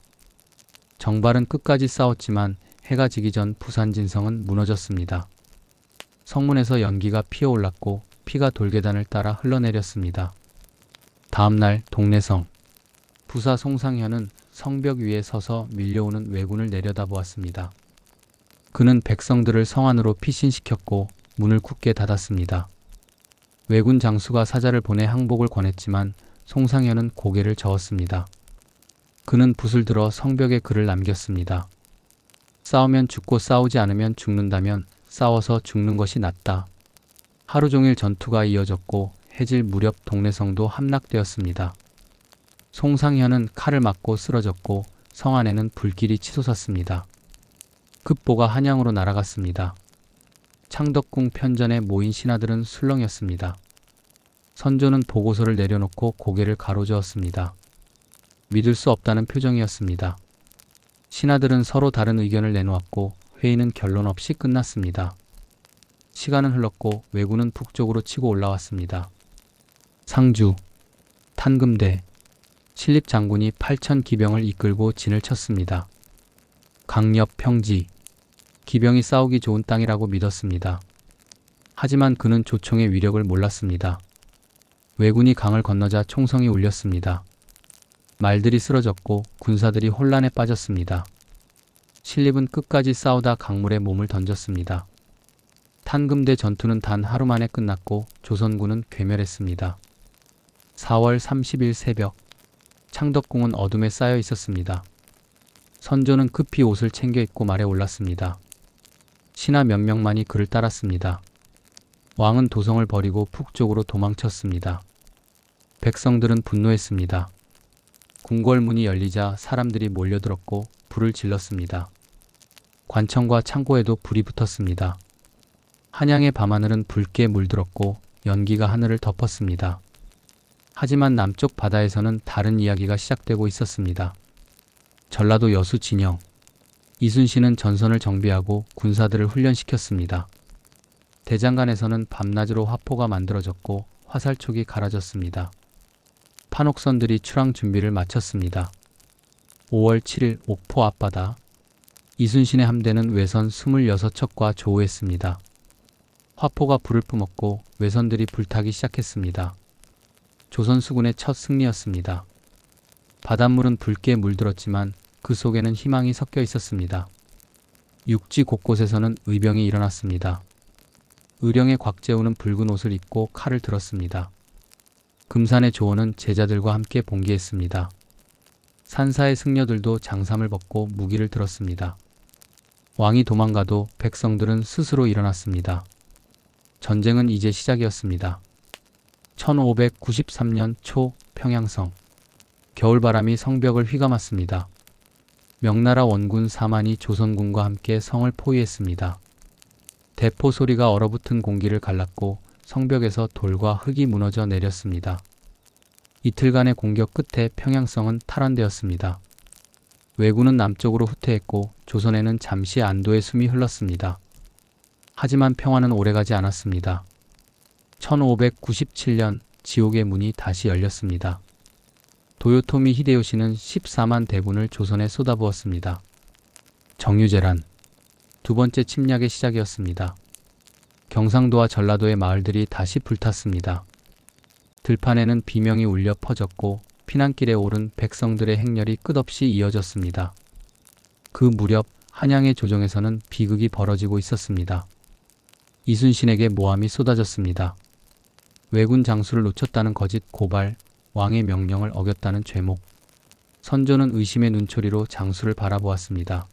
Speaker 1: 정발은 끝까지 싸웠지만 해가 지기 전 부산 진성은 무너졌습니다. 성문에서 연기가 피어올랐고 피가 돌계단을 따라 흘러내렸습니다. 다음날 동래성. 부사 송상현은 성벽 위에 서서 밀려오는 왜군을 내려다보았습니다. 그는 백성들을 성 안으로 피신시켰고 문을 굳게 닫았습니다. 왜군 장수가 사자를 보내 항복을 권했지만 송상현은 고개를 저었습니다. 그는 붓을 들어 성벽에 글을 남겼습니다. 싸우면 죽고 싸우지 않으면 죽는다면 싸워서 죽는 것이 낫다. 하루 종일 전투가 이어졌고 해질 무렵 동래성도 함락되었습니다. 송상현은 칼을 맞고 쓰러졌고 성 안에는 불길이 치솟았습니다. 급보가 한양으로 날아갔습니다. 창덕궁 편전에 모인 신하들은 술렁였습니다. 선조는 보고서를 내려놓고 고개를 가로저었습니다. 믿을 수 없다는 표정이었습니다. 신하들은 서로 다른 의견을 내놓았고 회의는 결론 없이 끝났습니다. 시간은 흘렀고 왜군은 북쪽으로 치고 올라왔습니다. 상주, 탄금대, 신립장군이 8,000 기병을 이끌고 진을 쳤습니다. 강력 평지, 기병이 싸우기 좋은 땅이라고 믿었습니다. 하지만 그는 조총의 위력을 몰랐습니다. 왜군이 강을 건너자 총성이 울렸습니다. 말들이 쓰러졌고 군사들이 혼란에 빠졌습니다. 신립은 끝까지 싸우다 강물에 몸을 던졌습니다. 탄금대 전투는 단 하루 만에 끝났고 조선군은 괴멸했습니다. 4월 30일 새벽, 창덕궁은 어둠에 쌓여 있었습니다. 선조는 급히 옷을 챙겨 입고 말에 올랐습니다. 신하 몇 명만이 그를 따랐습니다. 왕은 도성을 버리고 북쪽으로 도망쳤습니다. 백성들은 분노했습니다. 궁궐문이 열리자 사람들이 몰려들었고 불을 질렀습니다. 관청과 창고에도 불이 붙었습니다. 한양의 밤하늘은 붉게 물들었고 연기가 하늘을 덮었습니다. 하지만 남쪽 바다에서는 다른 이야기가 시작되고 있었습니다. 전라도 여수 진영. 이순신은 전선을 정비하고 군사들을 훈련시켰습니다. 대장간에서는 밤낮으로 화포가 만들어졌고 화살촉이 갈아졌습니다. 판옥선들이 출항 준비를 마쳤습니다. 5월 7일 옥포 앞바다. 이순신의 함대는 외선 26척과 조우했습니다. 화포가 불을 뿜었고 외선들이 불타기 시작했습니다. 조선 수군의 첫 승리였습니다. 바닷물은 붉게 물들었지만 그 속에는 희망이 섞여 있었습니다. 육지 곳곳에서는 의병이 일어났습니다. 의령의 곽재우는 붉은 옷을 입고 칼을 들었습니다. 금산의 조원은 제자들과 함께 봉기했습니다. 산사의 승려들도 장삼을 벗고 무기를 들었습니다. 왕이 도망가도 백성들은 스스로 일어났습니다. 전쟁은 이제 시작이었습니다. 1593년 초 평양성. 겨울바람이 성벽을 휘감았습니다. 명나라 원군 4만이 조선군과 함께 성을 포위했습니다. 대포 소리가 얼어붙은 공기를 갈랐고 성벽에서 돌과 흙이 무너져 내렸습니다. 이틀간의 공격 끝에 평양성은 탈환되었습니다. 왜군은 남쪽으로 후퇴했고 조선에는 잠시 안도의 숨이 흘렀습니다. 하지만 평화는 오래가지 않았습니다. 1597년 지옥의 문이 다시 열렸습니다. 도요토미 히데요시는 14만 대군을 조선에 쏟아부었습니다. 정유재란. 두 번째 침략의 시작이었습니다. 경상도와 전라도의 마을들이 다시 불탔습니다. 들판에는 비명이 울려 퍼졌고 피난길에 오른 백성들의 행렬이 끝없이 이어졌습니다. 그 무렵 한양의 조정에서는 비극이 벌어지고 있었습니다. 이순신에게 모함이 쏟아졌습니다. 왜군 장수를 놓쳤다는 거짓 고발, 왕의 명령을 어겼다는 죄목. 선조는 의심의 눈초리로 장수를 바라보았습니다.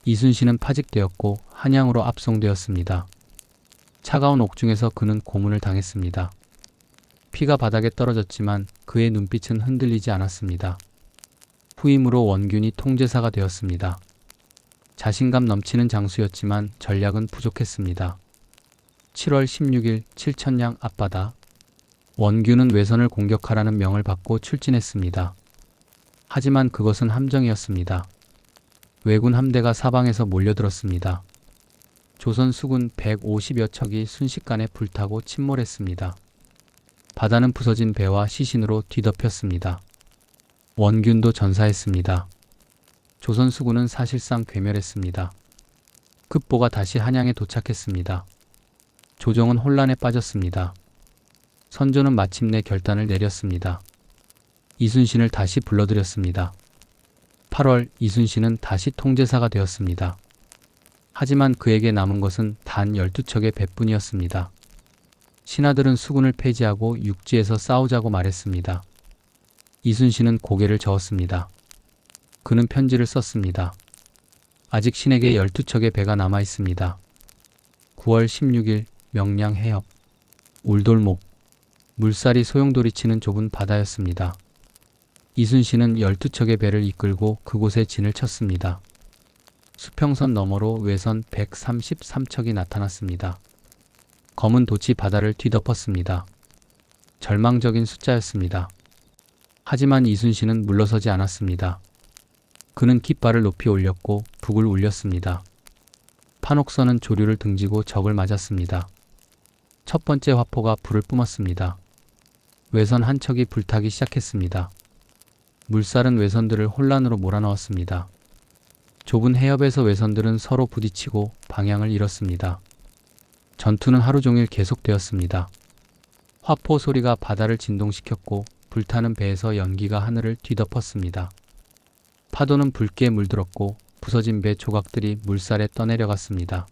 Speaker 1: 이순신은 파직되었고 한양으로 압송되었습니다. 차가운 옥중에서 그는 고문을 당했습니다. 피가 바닥에 떨어졌지만 그의 눈빛은 흔들리지 않았습니다. 후임으로 원균이 통제사가 되었습니다. 자신감 넘치는 장수였지만 전략은 부족했습니다. 7월 16일 칠천량 앞바다. 원균은 외선을 공격하라는 명을 받고 출진했습니다. 하지만 그것은 함정이었습니다. 왜군 함대가 사방에서 몰려들었습니다. 조선 수군 150여 척이 순식간에 불타고 침몰했습니다. 바다는 부서진 배와 시신으로 뒤덮였습니다. 원균도 전사했습니다. 조선 수군은 사실상 괴멸했습니다. 급보가 다시 한양에 도착했습니다. 조정은 혼란에 빠졌습니다. 선조는 마침내 결단을 내렸습니다. 이순신을 다시 불러들였습니다. 8월 이순신은 다시 통제사가 되었습니다. 하지만 그에게 남은 것은 단 12척의 배뿐이었습니다. 신하들은 수군을 폐지하고 육지에서 싸우자고 말했습니다. 이순신은 고개를 저었습니다. 그는 편지를 썼습니다. 아직 신에게 12척의 배가 남아 있습니다. 9월 16일 명량 해협. 울돌목. 물살이 소용돌이치는 좁은 바다였습니다. 이순신은 12척의 배를 이끌고 그곳에 진을 쳤습니다. 수평선 너머로 외선 133척이 나타났습니다. 검은 돛이 바다를 뒤덮었습니다. 절망적인 숫자였습니다. 하지만 이순신은 물러서지 않았습니다. 그는 깃발을 높이 올렸고 북을 울렸습니다. 판옥선은 조류를 등지고 적을 맞았습니다. 첫 번째 화포가 불을 뿜었습니다. 외선 한 척이 불타기 시작했습니다. 물살은 외선들을 혼란으로 몰아넣었습니다. 좁은 해협에서 외선들은 서로 부딪히고 방향을 잃었습니다. 전투는 하루 종일 계속되었습니다. 화포 소리가 바다를 진동시켰고 불타는 배에서 연기가 하늘을 뒤덮었습니다. 파도는 붉게 물들었고 부서진 배 조각들이 물살에 떠내려갔습니다.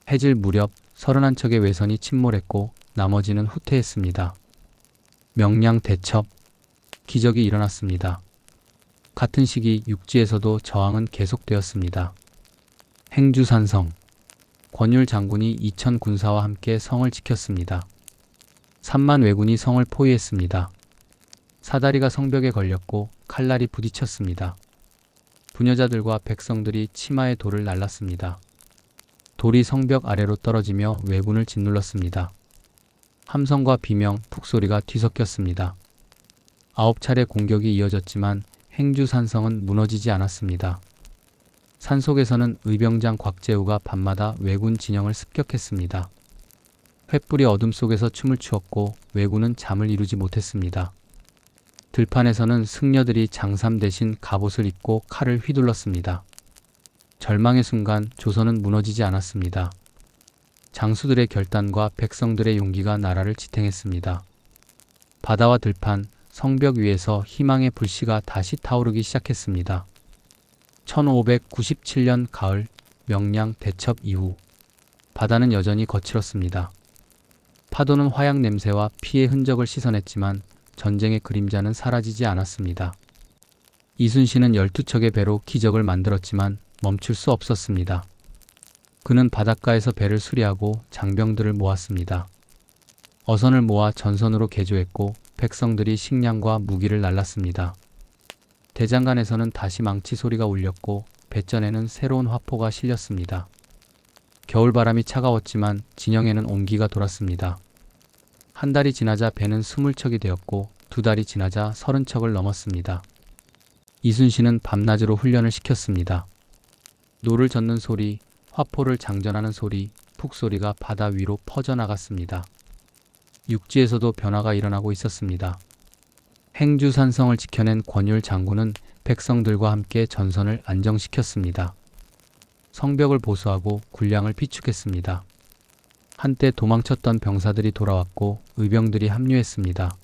Speaker 1: 해질 무렵 31척의 외선이 침몰했고 나머지는 후퇴했습니다. 명량 대첩. 기적이 일어났습니다. 같은 시기 육지에서도 저항은 계속되었습니다. 행주산성. 권율 장군이 2000 군사와 함께 성을 지켰습니다. 3만 왜군이 성을 포위했습니다. 사다리가 성벽에 걸렸고 칼날이 부딪혔습니다. 부녀자들과 백성들이 치마에 돌을 날랐습니다. 돌이 성벽 아래로 떨어지며 왜군을 짓눌렀습니다. 함성과 비명, 푹소리가 뒤섞였습니다. 9차례 공격이 이어졌지만 행주산성은 무너지지 않았습니다. 산속에서는 의병장 곽재우가 밤마다 왜군 진영을 습격했습니다. 횃불이 어둠 속에서 춤을 추었고 왜군은 잠을 이루지 못했습니다. 들판에서는 승려들이 장삼 대신 갑옷을 입고 칼을 휘둘렀습니다. 절망의 순간 조선은 무너지지 않았습니다. 장수들의 결단과 백성들의 용기가 나라를 지탱했습니다. 바다와 들판, 성벽 위에서 희망의 불씨가 다시 타오르기 시작했습니다. 1597년 가을 명량 대첩 이후 바다는 여전히 거칠었습니다. 파도는 화약 냄새와 피의 흔적을 씻어냈지만 전쟁의 그림자는 사라지지 않았습니다. 이순신은 12척의 배로 기적을 만들었지만 멈출 수 없었습니다. 그는 바닷가에서 배를 수리하고 장병들을 모았습니다. 어선을 모아 전선으로 개조했고 백성들이 식량과 무기를 날랐습니다. 대장간에서는 다시 망치 소리가 울렸고 배전에는 새로운 화포가 실렸습니다. 겨울바람이 차가웠지만 진영에는 온기가 돌았습니다. 한 달이 지나자 배는 20척이 되었고 2달이 지나자 30척을 넘었습니다. 이순신은 밤낮으로 훈련을 시켰습니다. 노를 젓는 소리, 화포를 장전하는 소리, 푹소리가 바다 위로 퍼져나갔습니다. 육지에서도 변화가 일어나고 있었습니다. 행주산성을 지켜낸 권율 장군은 백성들과 함께 전선을 안정시켰습니다. 성벽을 보수하고 군량을 비축했습니다. 한때 도망쳤던 병사들이 돌아왔고 의병들이 합류했습니다.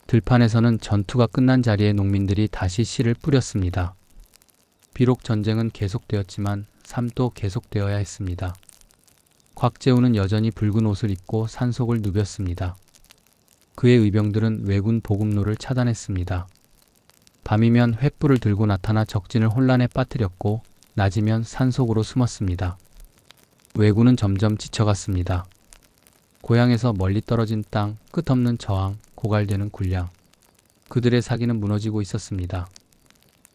Speaker 1: 들판에서는 전투가 끝난 자리에 농민들이 다시 씨를 뿌렸습니다. 비록 전쟁은 계속되었지만 삶도 계속되어야 했습니다. 곽재우는 여전히 붉은 옷을 입고 산속을 누볐습니다. 그의 의병들은 왜군 보급로를 차단했습니다. 밤이면 횃불을 들고 나타나 적진을 혼란에 빠뜨렸고 낮이면 산속으로 숨었습니다. 왜군은 점점 지쳐갔습니다. 고향에서 멀리 떨어진 땅, 끝없는 저항, 고갈되는 군량. 그들의 사기는 무너지고 있었습니다.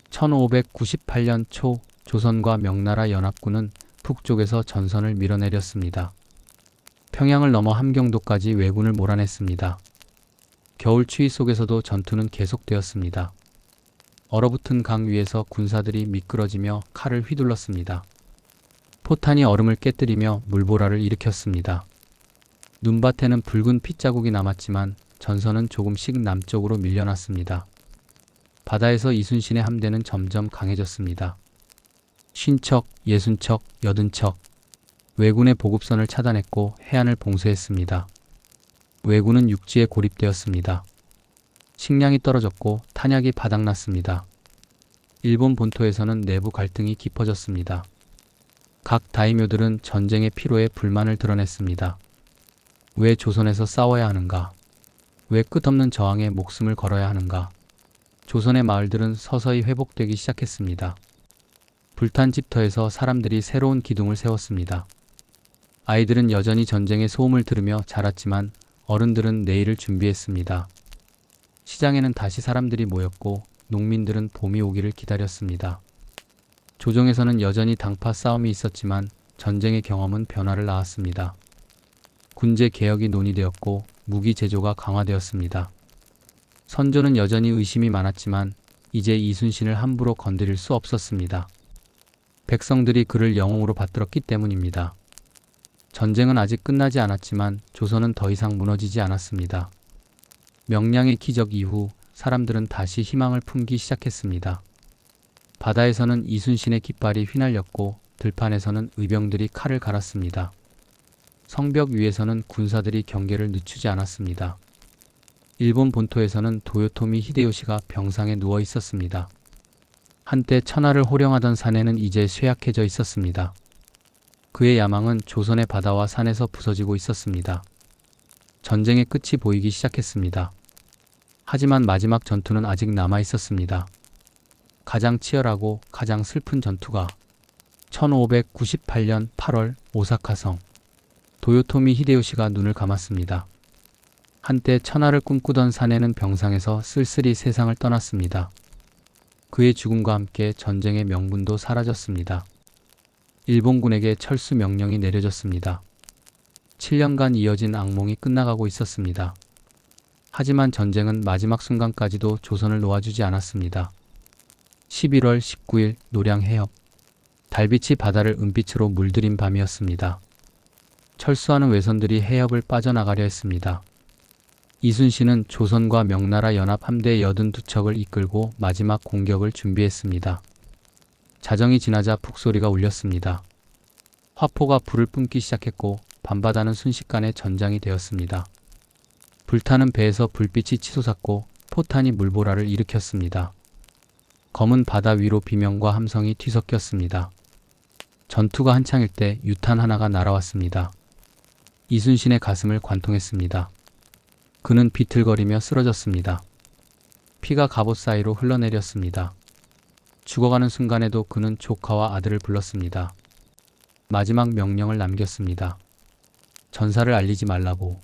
Speaker 1: 1598년 초 조선과 명나라 연합군은 북쪽에서 전선을 밀어내렸습니다. 평양을 넘어 함경도까지 왜군을 몰아냈습니다. 겨울 추위 속에서도 전투는 계속되었습니다. 얼어붙은 강 위에서 군사들이 미끄러지며 칼을 휘둘렀습니다. 포탄이 얼음을 깨뜨리며 물보라를 일으켰습니다. 눈밭에는 붉은 핏자국이 남았지만 전선은 조금씩 남쪽으로 밀려났습니다. 바다에서 이순신의 함대는 점점 강해졌습니다. 50척, 60척, 80척. 왜군의 보급선을 차단했고 해안을 봉쇄했습니다. 왜군은 육지에 고립되었습니다. 식량이 떨어졌고 탄약이 바닥났습니다. 일본 본토에서는 내부 갈등이 깊어졌습니다. 각 다이묘들은 전쟁의 피로에 불만을 드러냈습니다. 왜 조선에서 싸워야 하는가? 왜 끝없는 저항에 목숨을 걸어야 하는가? 조선의 마을들은 서서히 회복되기 시작했습니다. 불탄 집터에서 사람들이 새로운 기둥을 세웠습니다. 아이들은 여전히 전쟁의 소음을 들으며 자랐지만 어른들은 내일을 준비했습니다. 시장에는 다시 사람들이 모였고 농민들은 봄이 오기를 기다렸습니다. 조정에서는 여전히 당파 싸움이 있었지만 전쟁의 경험은 변화를 낳았습니다. 군제 개혁이 논의되었고 무기 제조가 강화되었습니다. 선조는 여전히 의심이 많았지만 이제 이순신을 함부로 건드릴 수 없었습니다. 백성들이 그를 영웅으로 받들었기 때문입니다. 전쟁은 아직 끝나지 않았지만 조선은 더 이상 무너지지 않았습니다. 명량의 기적 이후 사람들은 다시 희망을 품기 시작했습니다. 바다에서는 이순신의 깃발이 휘날렸고 들판에서는 의병들이 칼을 갈았습니다. 성벽 위에서는 군사들이 경계를 늦추지 않았습니다. 일본 본토에서는 도요토미 히데요시가 병상에 누워 있었습니다. 한때 천하를 호령하던 사내는 이제 쇠약해져 있었습니다. 그의 야망은 조선의 바다와 산에서 부서지고 있었습니다. 전쟁의 끝이 보이기 시작했습니다. 하지만 마지막 전투는 아직 남아 있었습니다. 가장 치열하고 가장 슬픈 전투가 1598년 8월 오사카성. 도요토미 히데요시가 눈을 감았습니다. 한때 천하를 꿈꾸던 사내는 병상에서 쓸쓸히 세상을 떠났습니다. 그의 죽음과 함께 전쟁의 명분도 사라졌습니다. 일본군에게 철수 명령이 내려졌습니다. 7년간 이어진 악몽이 끝나가고 있었습니다. 하지만 전쟁은 마지막 순간까지도 조선을 놓아주지 않았습니다. 11월 19일 노량 해협. 달빛이 바다를 은빛으로 물들인 밤이었습니다. 철수하는 외선들이 해협을 빠져나가려 했습니다. 이순신은 조선과 명나라 연합 함대 82척을 이끌고 마지막 공격을 준비했습니다. 자정이 지나자 북소리가 울렸습니다. 화포가 불을 뿜기 시작했고 밤바다는 순식간에 전장이 되었습니다. 불타는 배에서 불빛이 치솟았고 포탄이 물보라를 일으켰습니다. 검은 바다 위로 비명과 함성이 뒤섞였습니다. 전투가 한창일 때 유탄 하나가 날아왔습니다. 이순신의 가슴을 관통했습니다. 그는 비틀거리며 쓰러졌습니다. 피가 갑옷 사이로 흘러내렸습니다. 죽어가는 순간에도 그는 조카와 아들을 불렀습니다. 마지막 명령을 남겼습니다. 전사를 알리지 말라고.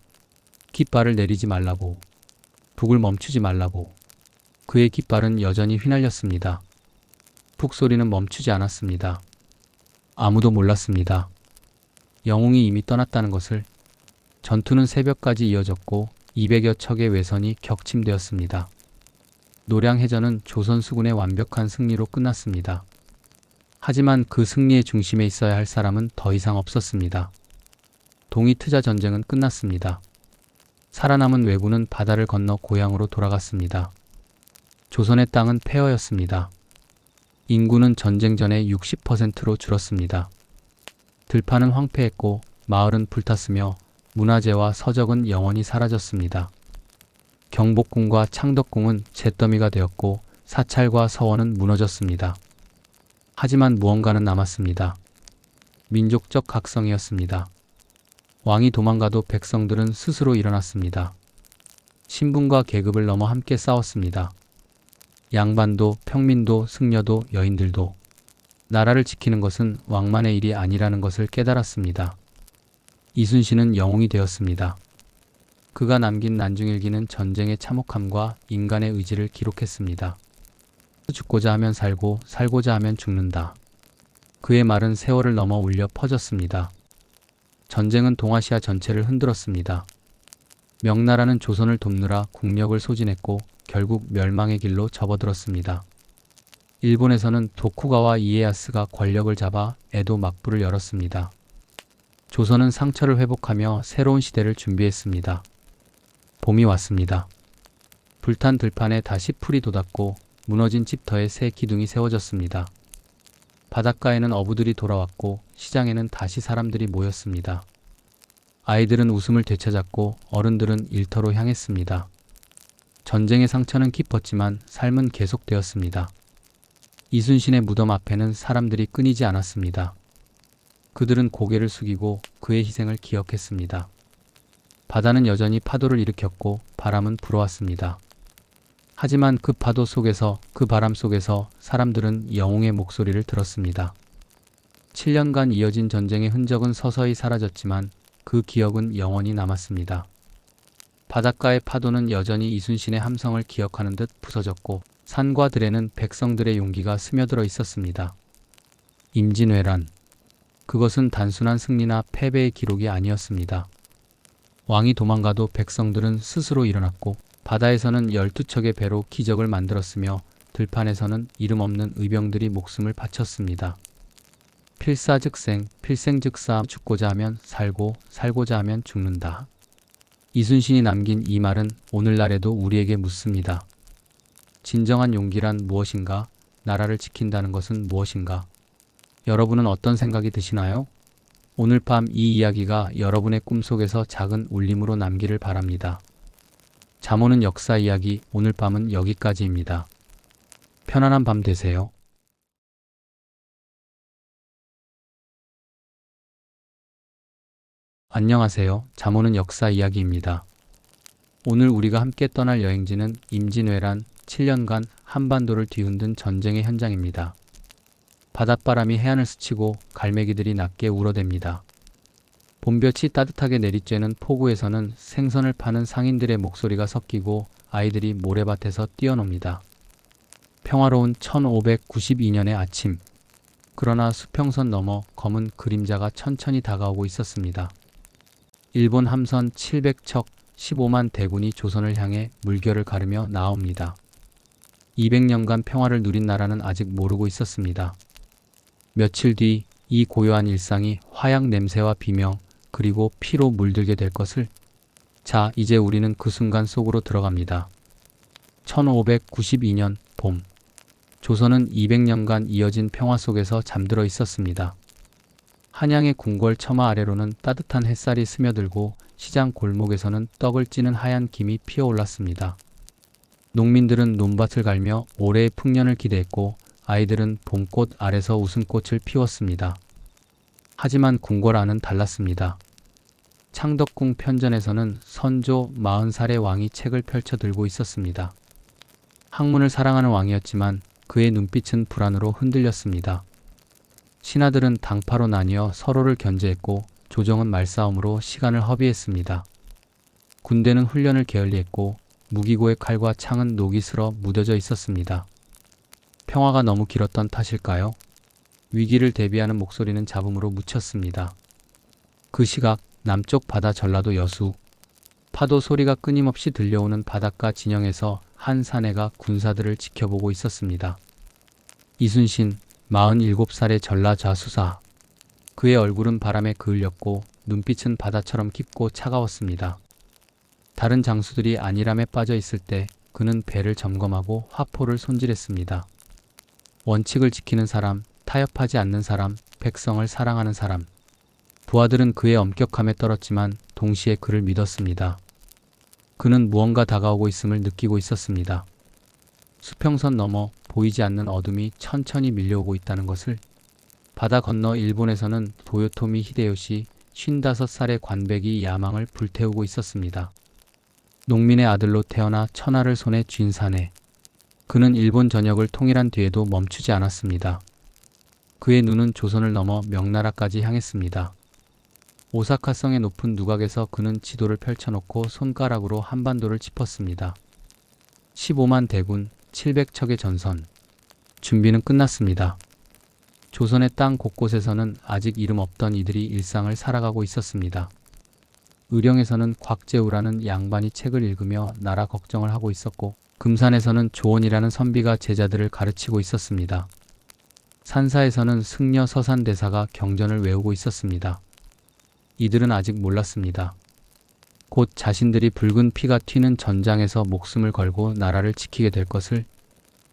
Speaker 1: 깃발을 내리지 말라고. 북을 멈추지 말라고. 그의 깃발은 여전히 휘날렸습니다. 북소리는 멈추지 않았습니다. 아무도 몰랐습니다. 영웅이 이미 떠났다는 것을. 전투는 새벽까지 이어졌고 200여 척의 외선이 격침되었습니다. 노량해전은 조선 수군의 완벽한 승리로 끝났습니다. 하지만 그 승리의 중심에 있어야 할 사람은 더 이상 없었습니다. 동이트자 전쟁은 끝났습니다. 살아남은 왜군은 바다를 건너 고향으로 돌아갔습니다. 조선의 땅은 폐허였습니다. 인구는 전쟁 전의 60%로 줄었습니다. 들판은 황폐했고 마을은 불탔으며 문화재와 서적은 영원히 사라졌습니다. 경복궁과 창덕궁은 잿더미가 되었고 사찰과 서원은 무너졌습니다. 하지만 무언가는 남았습니다. 민족적 각성이었습니다. 왕이 도망가도 백성들은 스스로 일어났습니다. 신분과 계급을 넘어 함께 싸웠습니다. 양반도 평민도 승려도 여인들도 나라를 지키는 것은 왕만의 일이 아니라는 것을 깨달았습니다. 이순신은 영웅이 되었습니다. 그가 남긴 난중일기는 전쟁의 참혹함과 인간의 의지를 기록했습니다. 죽고자 하면 살고 살고자 하면 죽는다. 그의 말은 세월을 넘어 울려 퍼졌습니다. 전쟁은 동아시아 전체를 흔들었습니다. 명나라는 조선을 돕느라 국력을 소진했고 결국 멸망의 길로 접어들었습니다. 일본에서는 도쿠가와 이에야스가 권력을 잡아 에도 막부를 열었습니다. 조선은 상처를 회복하며 새로운 시대를 준비했습니다. 봄이 왔습니다. 불탄 들판에 다시 풀이 돋았고 무너진 집터에 새 기둥이 세워졌습니다. 바닷가에는 어부들이 돌아왔고 시장에는 다시 사람들이 모였습니다. 아이들은 웃음을 되찾았고 어른들은 일터로 향했습니다. 전쟁의 상처는 깊었지만 삶은 계속되었습니다. 이순신의 무덤 앞에는 사람들이 끊이지 않았습니다. 그들은 고개를 숙이고 그의 희생을 기억했습니다. 바다는 여전히 파도를 일으켰고 바람은 불어왔습니다. 하지만 그 파도 속에서, 그 바람 속에서 사람들은 영웅의 목소리를 들었습니다. 7년간 이어진 전쟁의 흔적은 서서히 사라졌지만 그 기억은 영원히 남았습니다. 바닷가의 파도는 여전히 이순신의 함성을 기억하는 듯 부서졌고 산과 들에는 백성들의 용기가 스며들어 있었습니다. 임진왜란. 그것은 단순한 승리나 패배의 기록이 아니었습니다. 왕이 도망가도 백성들은 스스로 일어났고 바다에서는 12척의 배로 기적을 만들었으며 들판에서는 이름 없는 의병들이 목숨을 바쳤습니다. 필사즉생, 필생즉사, 죽고자 하면 살고, 살고자 하면 죽는다. 이순신이 남긴 이 말은 오늘날에도 우리에게 묻습니다. 진정한 용기란 무엇인가? 나라를 지킨다는 것은 무엇인가? 여러분은 어떤 생각이 드시나요? 오늘 밤 이 이야기가 여러분의 꿈속에서 작은 울림으로 남기를 바랍니다. 잠 오는 역사 이야기 오늘 밤은 여기까지입니다. 편안한 밤 되세요. 안녕하세요. 잠 오는 역사 이야기입니다. 오늘 우리가 함께 떠날 여행지는 임진왜란 7년간 한반도를 뒤흔든 전쟁의 현장입니다. 바닷바람이 해안을 스치고 갈매기들이 낮게 울어댑니다. 봄볕이 따뜻하게 내리쬐는 포구에서는 생선을 파는 상인들의 목소리가 섞이고 아이들이 모래밭에서 뛰어놉니다. 평화로운 1592년의 아침. 그러나 수평선 너머 검은 그림자가 천천히 다가오고 있었습니다. 일본 함선 700척 15만 대군이 조선을 향해 물결을 가르며 나옵니다. 200년간 평화를 누린 나라는 아직 모르고 있었습니다. 며칠 뒤 이 고요한 일상이 화약 냄새와 비명 그리고 피로 물들게 될 것을. 자, 이제 우리는 그 순간 속으로 들어갑니다. 1592년 봄. 조선은 200년간 이어진 평화 속에서 잠들어 있었습니다. 한양의 궁궐 처마 아래로는 따뜻한 햇살이 스며들고 시장 골목에서는 떡을 찌는 하얀 김이 피어올랐습니다. 농민들은 논밭을 갈며 올해의 풍년을 기대했고 아이들은 봄꽃 아래서 웃음꽃을 피웠습니다. 하지만 궁궐 안은 달랐습니다. 창덕궁 편전에서는 선조 40살의 왕이 책을 펼쳐 들고 있었습니다. 학문을 사랑하는 왕이었지만 그의 눈빛은 불안으로 흔들렸습니다. 신하들은 당파로 나뉘어 서로를 견제했고 조정은 말싸움으로 시간을 허비했습니다. 군대는 훈련을 게을리했고 무기고의 칼과 창은 녹이 슬어 무뎌져 있었습니다. 평화가 너무 길었던 탓일까요? 위기를 대비하는 목소리는 잡음으로 묻혔습니다. 그 시각 남쪽 바다 전라도 여수. 파도 소리가 끊임없이 들려오는 바닷가 진영에서 한 사내가 군사들을 지켜보고 있었습니다. 이순신, 47살의 전라좌수사. 그의 얼굴은 바람에 그을렸고 눈빛은 바다처럼 깊고 차가웠습니다. 다른 장수들이 안일함에 빠져 있을 때 그는 배를 점검하고 화포를 손질했습니다. 원칙을 지키는 사람, 타협하지 않는 사람, 백성을 사랑하는 사람. 부하들은 그의 엄격함에 떨었지만 동시에 그를 믿었습니다. 그는 무언가 다가오고 있음을 느끼고 있었습니다. 수평선 너머 보이지 않는 어둠이 천천히 밀려오고 있다는 것을. 바다 건너 일본에서는 도요토미 히데요시 55살의 관백이 야망을 불태우고 있었습니다. 농민의 아들로 태어나 천하를 손에 쥔 사내. 그는 일본 전역을 통일한 뒤에도 멈추지 않았습니다. 그의 눈은 조선을 넘어 명나라까지 향했습니다. 오사카성의 높은 누각에서 그는 지도를 펼쳐놓고 손가락으로 한반도를 짚었습니다. 15만 대군, 700척의 전선. 준비는 끝났습니다. 조선의 땅 곳곳에서는 아직 이름 없던 이들이 일상을 살아가고 있었습니다. 의령에서는 곽재우라는 양반이 책을 읽으며 나라 걱정을 하고 있었고, 금산에서는 조원이라는 선비가 제자들을 가르치고 있었습니다. 산사에서는 승려 서산대사가 경전을 외우고 있었습니다. 이들은 아직 몰랐습니다. 곧 자신들이 붉은 피가 튀는 전장에서 목숨을 걸고 나라를 지키게 될 것을.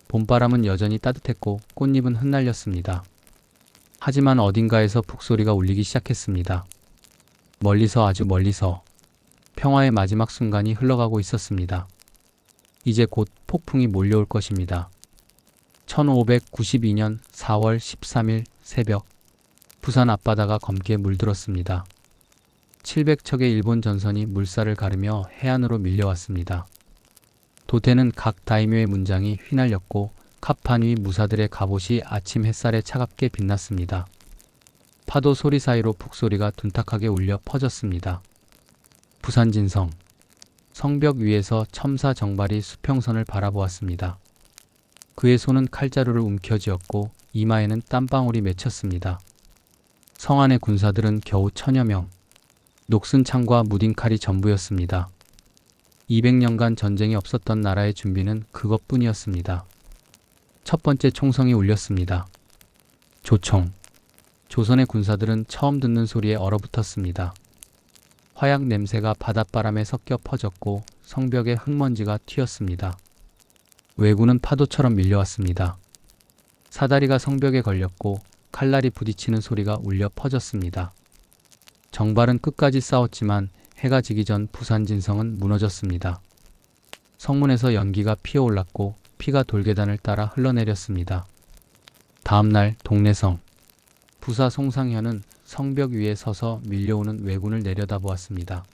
Speaker 1: 봄바람은 여전히 따뜻했고 꽃잎은 흩날렸습니다. 하지만 어딘가에서 북소리가 울리기 시작했습니다. 멀리서, 아주 멀리서 평화의 마지막 순간이 흘러가고 있었습니다. 이제 곧 폭풍이 몰려올 것입니다. 1592년 4월 13일 새벽, 부산 앞바다가 검게 물들었습니다. 700척의 일본 전선이 물살을 가르며 해안으로 밀려왔습니다. 도태는 각 다이묘의 문장이 휘날렸고 갑판 위 무사들의 갑옷이 아침 햇살에 차갑게 빛났습니다. 파도 소리 사이로 북소리가 둔탁하게 울려 퍼졌습니다. 부산진성. 성벽 위에서 첨사 정발이 수평선을 바라보았습니다. 그의 손은 칼자루를 움켜쥐었고 이마에는 땀방울이 맺혔습니다. 성 안의 군사들은 겨우 1000여 명. 녹슨 창과 무딘 칼이 전부였습니다. 200년간 전쟁이 없었던 나라의 준비는 그것뿐이었습니다. 첫 번째 총성이 울렸습니다. 조총. 조선의 군사들은 처음 듣는 소리에 얼어붙었습니다. 화약 냄새가 바닷바람에 섞여 퍼졌고 성벽에 흙먼지가 튀었습니다. 왜군은 파도처럼 밀려왔습니다. 사다리가 성벽에 걸렸고 칼날이 부딪히는 소리가 울려 퍼졌습니다. 정발은 끝까지 싸웠지만 해가 지기 전 부산진성은 무너졌습니다. 성문에서 연기가 피어올랐고 피가 돌계단을 따라 흘러내렸습니다. 다음날 동래성. 부사 송상현은 성벽 위에 서서 밀려오는 왜군을 내려다보았습니다.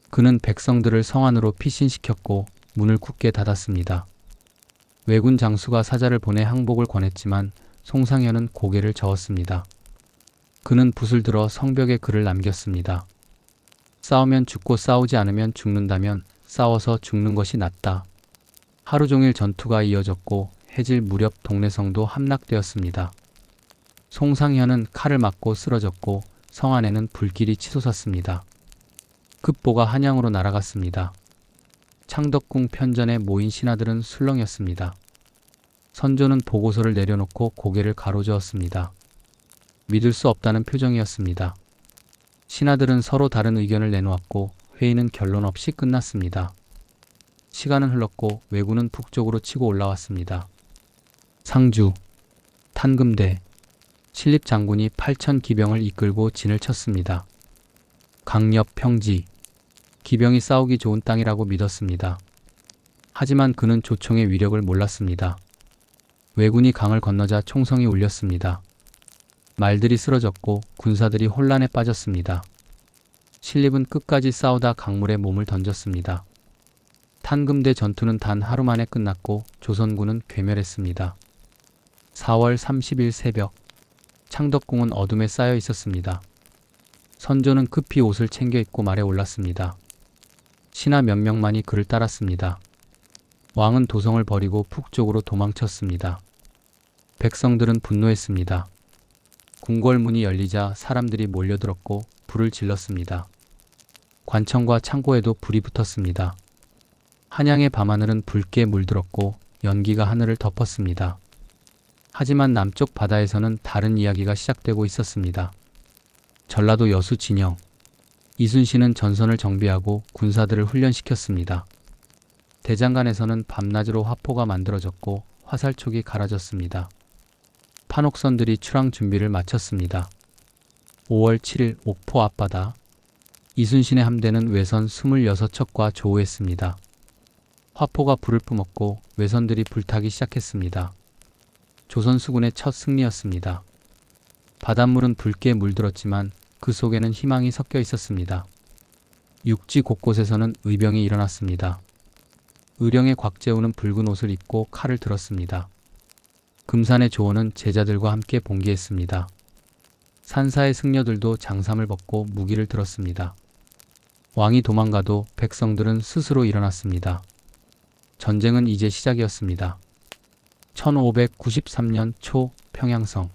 Speaker 1: 그는 백성들을 성 안으로 피신시켰고 문을 굳게 닫았습니다. 왜군 장수가 사자를 보내 항복을 권했지만 송상현은 고개를 저었습니다. 그는 붓을 들어 성벽에 글을 남겼습니다. 싸우면 죽고 싸우지 않으면 죽는다면 싸워서 죽는 것이 낫다. 하루 종일 전투가 이어졌고 해질 무렵 동래성도 함락되었습니다. 송상현은 칼을 맞고 쓰러졌고 성 안에는 불길이 치솟았습니다. 급보가 한양으로 날아갔습니다. 창덕궁 편전에 모인 신하들은 술렁였습니다. 선조는 보고서를 내려놓고 고개를 가로저었습니다. 믿을 수 없다는 표정이었습니다. 신하들은 서로 다른 의견을 내놓았고 회의는 결론 없이 끝났습니다. 시간은 흘렀고 왜군은 북쪽으로 치고 올라왔습니다. 상주, 탄금대, 신립장군이 8,000 기병을 이끌고 진을 쳤습니다. 강력 평지, 기병이 싸우기 좋은 땅이라고 믿었습니다. 하지만 그는 조총의 위력을 몰랐습니다. 왜군이 강을 건너자 총성이 울렸습니다. 말들이 쓰러졌고 군사들이 혼란에 빠졌습니다. 신립은 끝까지 싸우다 강물에 몸을 던졌습니다. 탄금대 전투는 단 하루 만에 끝났고 조선군은 괴멸했습니다. 4월 30일 새벽, 창덕궁은 어둠에 쌓여 있었습니다. 선조는 급히 옷을 챙겨 입고 말에 올랐습니다. 신하 몇 명만이 그를 따랐습니다. 왕은 도성을 버리고 북쪽으로 도망쳤습니다. 백성들은 분노했습니다. 궁궐문이 열리자 사람들이 몰려들었고 불을 질렀습니다. 관청과 창고에도 불이 붙었습니다. 한양의 밤하늘은 붉게 물들었고 연기가 하늘을 덮었습니다. 하지만 남쪽 바다에서는 다른 이야기가 시작되고 있었습니다. 전라도 여수 진영. 이순신은 전선을 정비하고 군사들을 훈련시켰습니다. 대장간에서는 밤낮으로 화포가 만들어졌고 화살촉이 갈아졌습니다. 판옥선들이 출항 준비를 마쳤습니다. 5월 7일 옥포 앞바다. 이순신의 함대는 외선 26척과 조우했습니다. 화포가 불을 뿜었고 외선들이 불타기 시작했습니다. 조선 수군의 첫 승리였습니다. 바닷물은 붉게 물들었지만 그 속에는 희망이 섞여 있었습니다. 육지 곳곳에서는 의병이 일어났습니다. 의령의 곽재우는 붉은 옷을 입고 칼을 들었습니다. 금산의 조원은 제자들과 함께 봉기했습니다. 산사의 승려들도 장삼을 벗고 무기를 들었습니다. 왕이 도망가도 백성들은 스스로 일어났습니다. 전쟁은 이제 시작이었습니다. 1593년 초 평양성.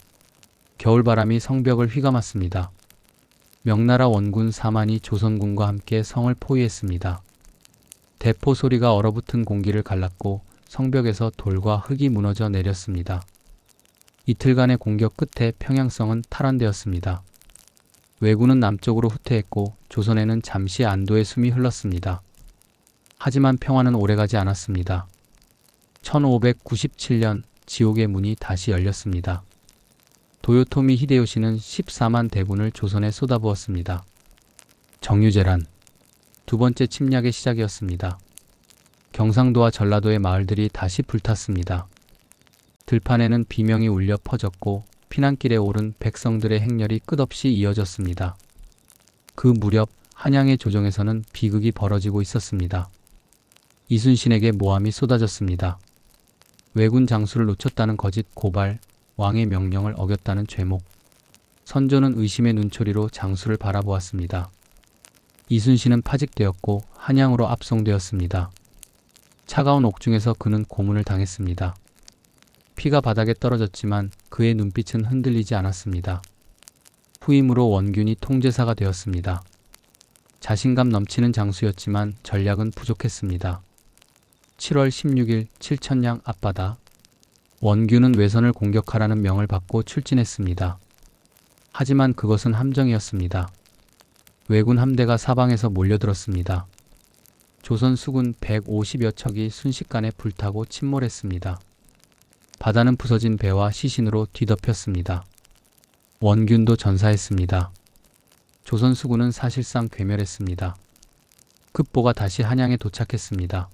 Speaker 1: 겨울바람이 성벽을 휘감았습니다. 명나라 원군 4만이 조선군과 함께 성을 포위했습니다. 대포 소리가 얼어붙은 공기를 갈랐고 성벽에서 돌과 흙이 무너져 내렸습니다. 이틀간의 공격 끝에 평양성은 탈환되었습니다. 왜군은 남쪽으로 후퇴했고 조선에는 잠시 안도의 숨이 흘렀습니다. 하지만 평화는 오래가지 않았습니다. 1597년 지옥의 문이 다시 열렸습니다. 도요토미 히데요시는 14만 대군을 조선에 쏟아부었습니다. 정유재란. 두 번째 침략의 시작이었습니다. 경상도와 전라도의 마을들이 다시 불탔습니다. 들판에는 비명이 울려 퍼졌고 피난길에 오른 백성들의 행렬이 끝없이 이어졌습니다. 그 무렵 한양의 조정에서는 비극이 벌어지고 있었습니다. 이순신에게 모함이 쏟아졌습니다. 왜군 장수를 놓쳤다는 거짓 고발, 왕의 명령을 어겼다는 죄목. 선조는 의심의 눈초리로 장수를 바라보았습니다. 이순신은 파직되었고 한양으로 압송되었습니다. 차가운 옥중에서 그는 고문을 당했습니다. 피가 바닥에 떨어졌지만 그의 눈빛은 흔들리지 않았습니다. 후임으로 원균이 통제사가 되었습니다. 자신감 넘치는 장수였지만 전략은 부족했습니다. 7월 16일 칠천량 앞바다. 원균은 외선을 공격하라는 명을 받고 출진했습니다. 하지만 그것은 함정이었습니다. 왜군 함대가 사방에서 몰려들었습니다. 조선 수군 150여 척이 순식간에 불타고 침몰했습니다. 바다는 부서진 배와 시신으로 뒤덮였습니다. 원균도 전사했습니다. 조선 수군은 사실상 괴멸했습니다. 급보가 다시 한양에 도착했습니다.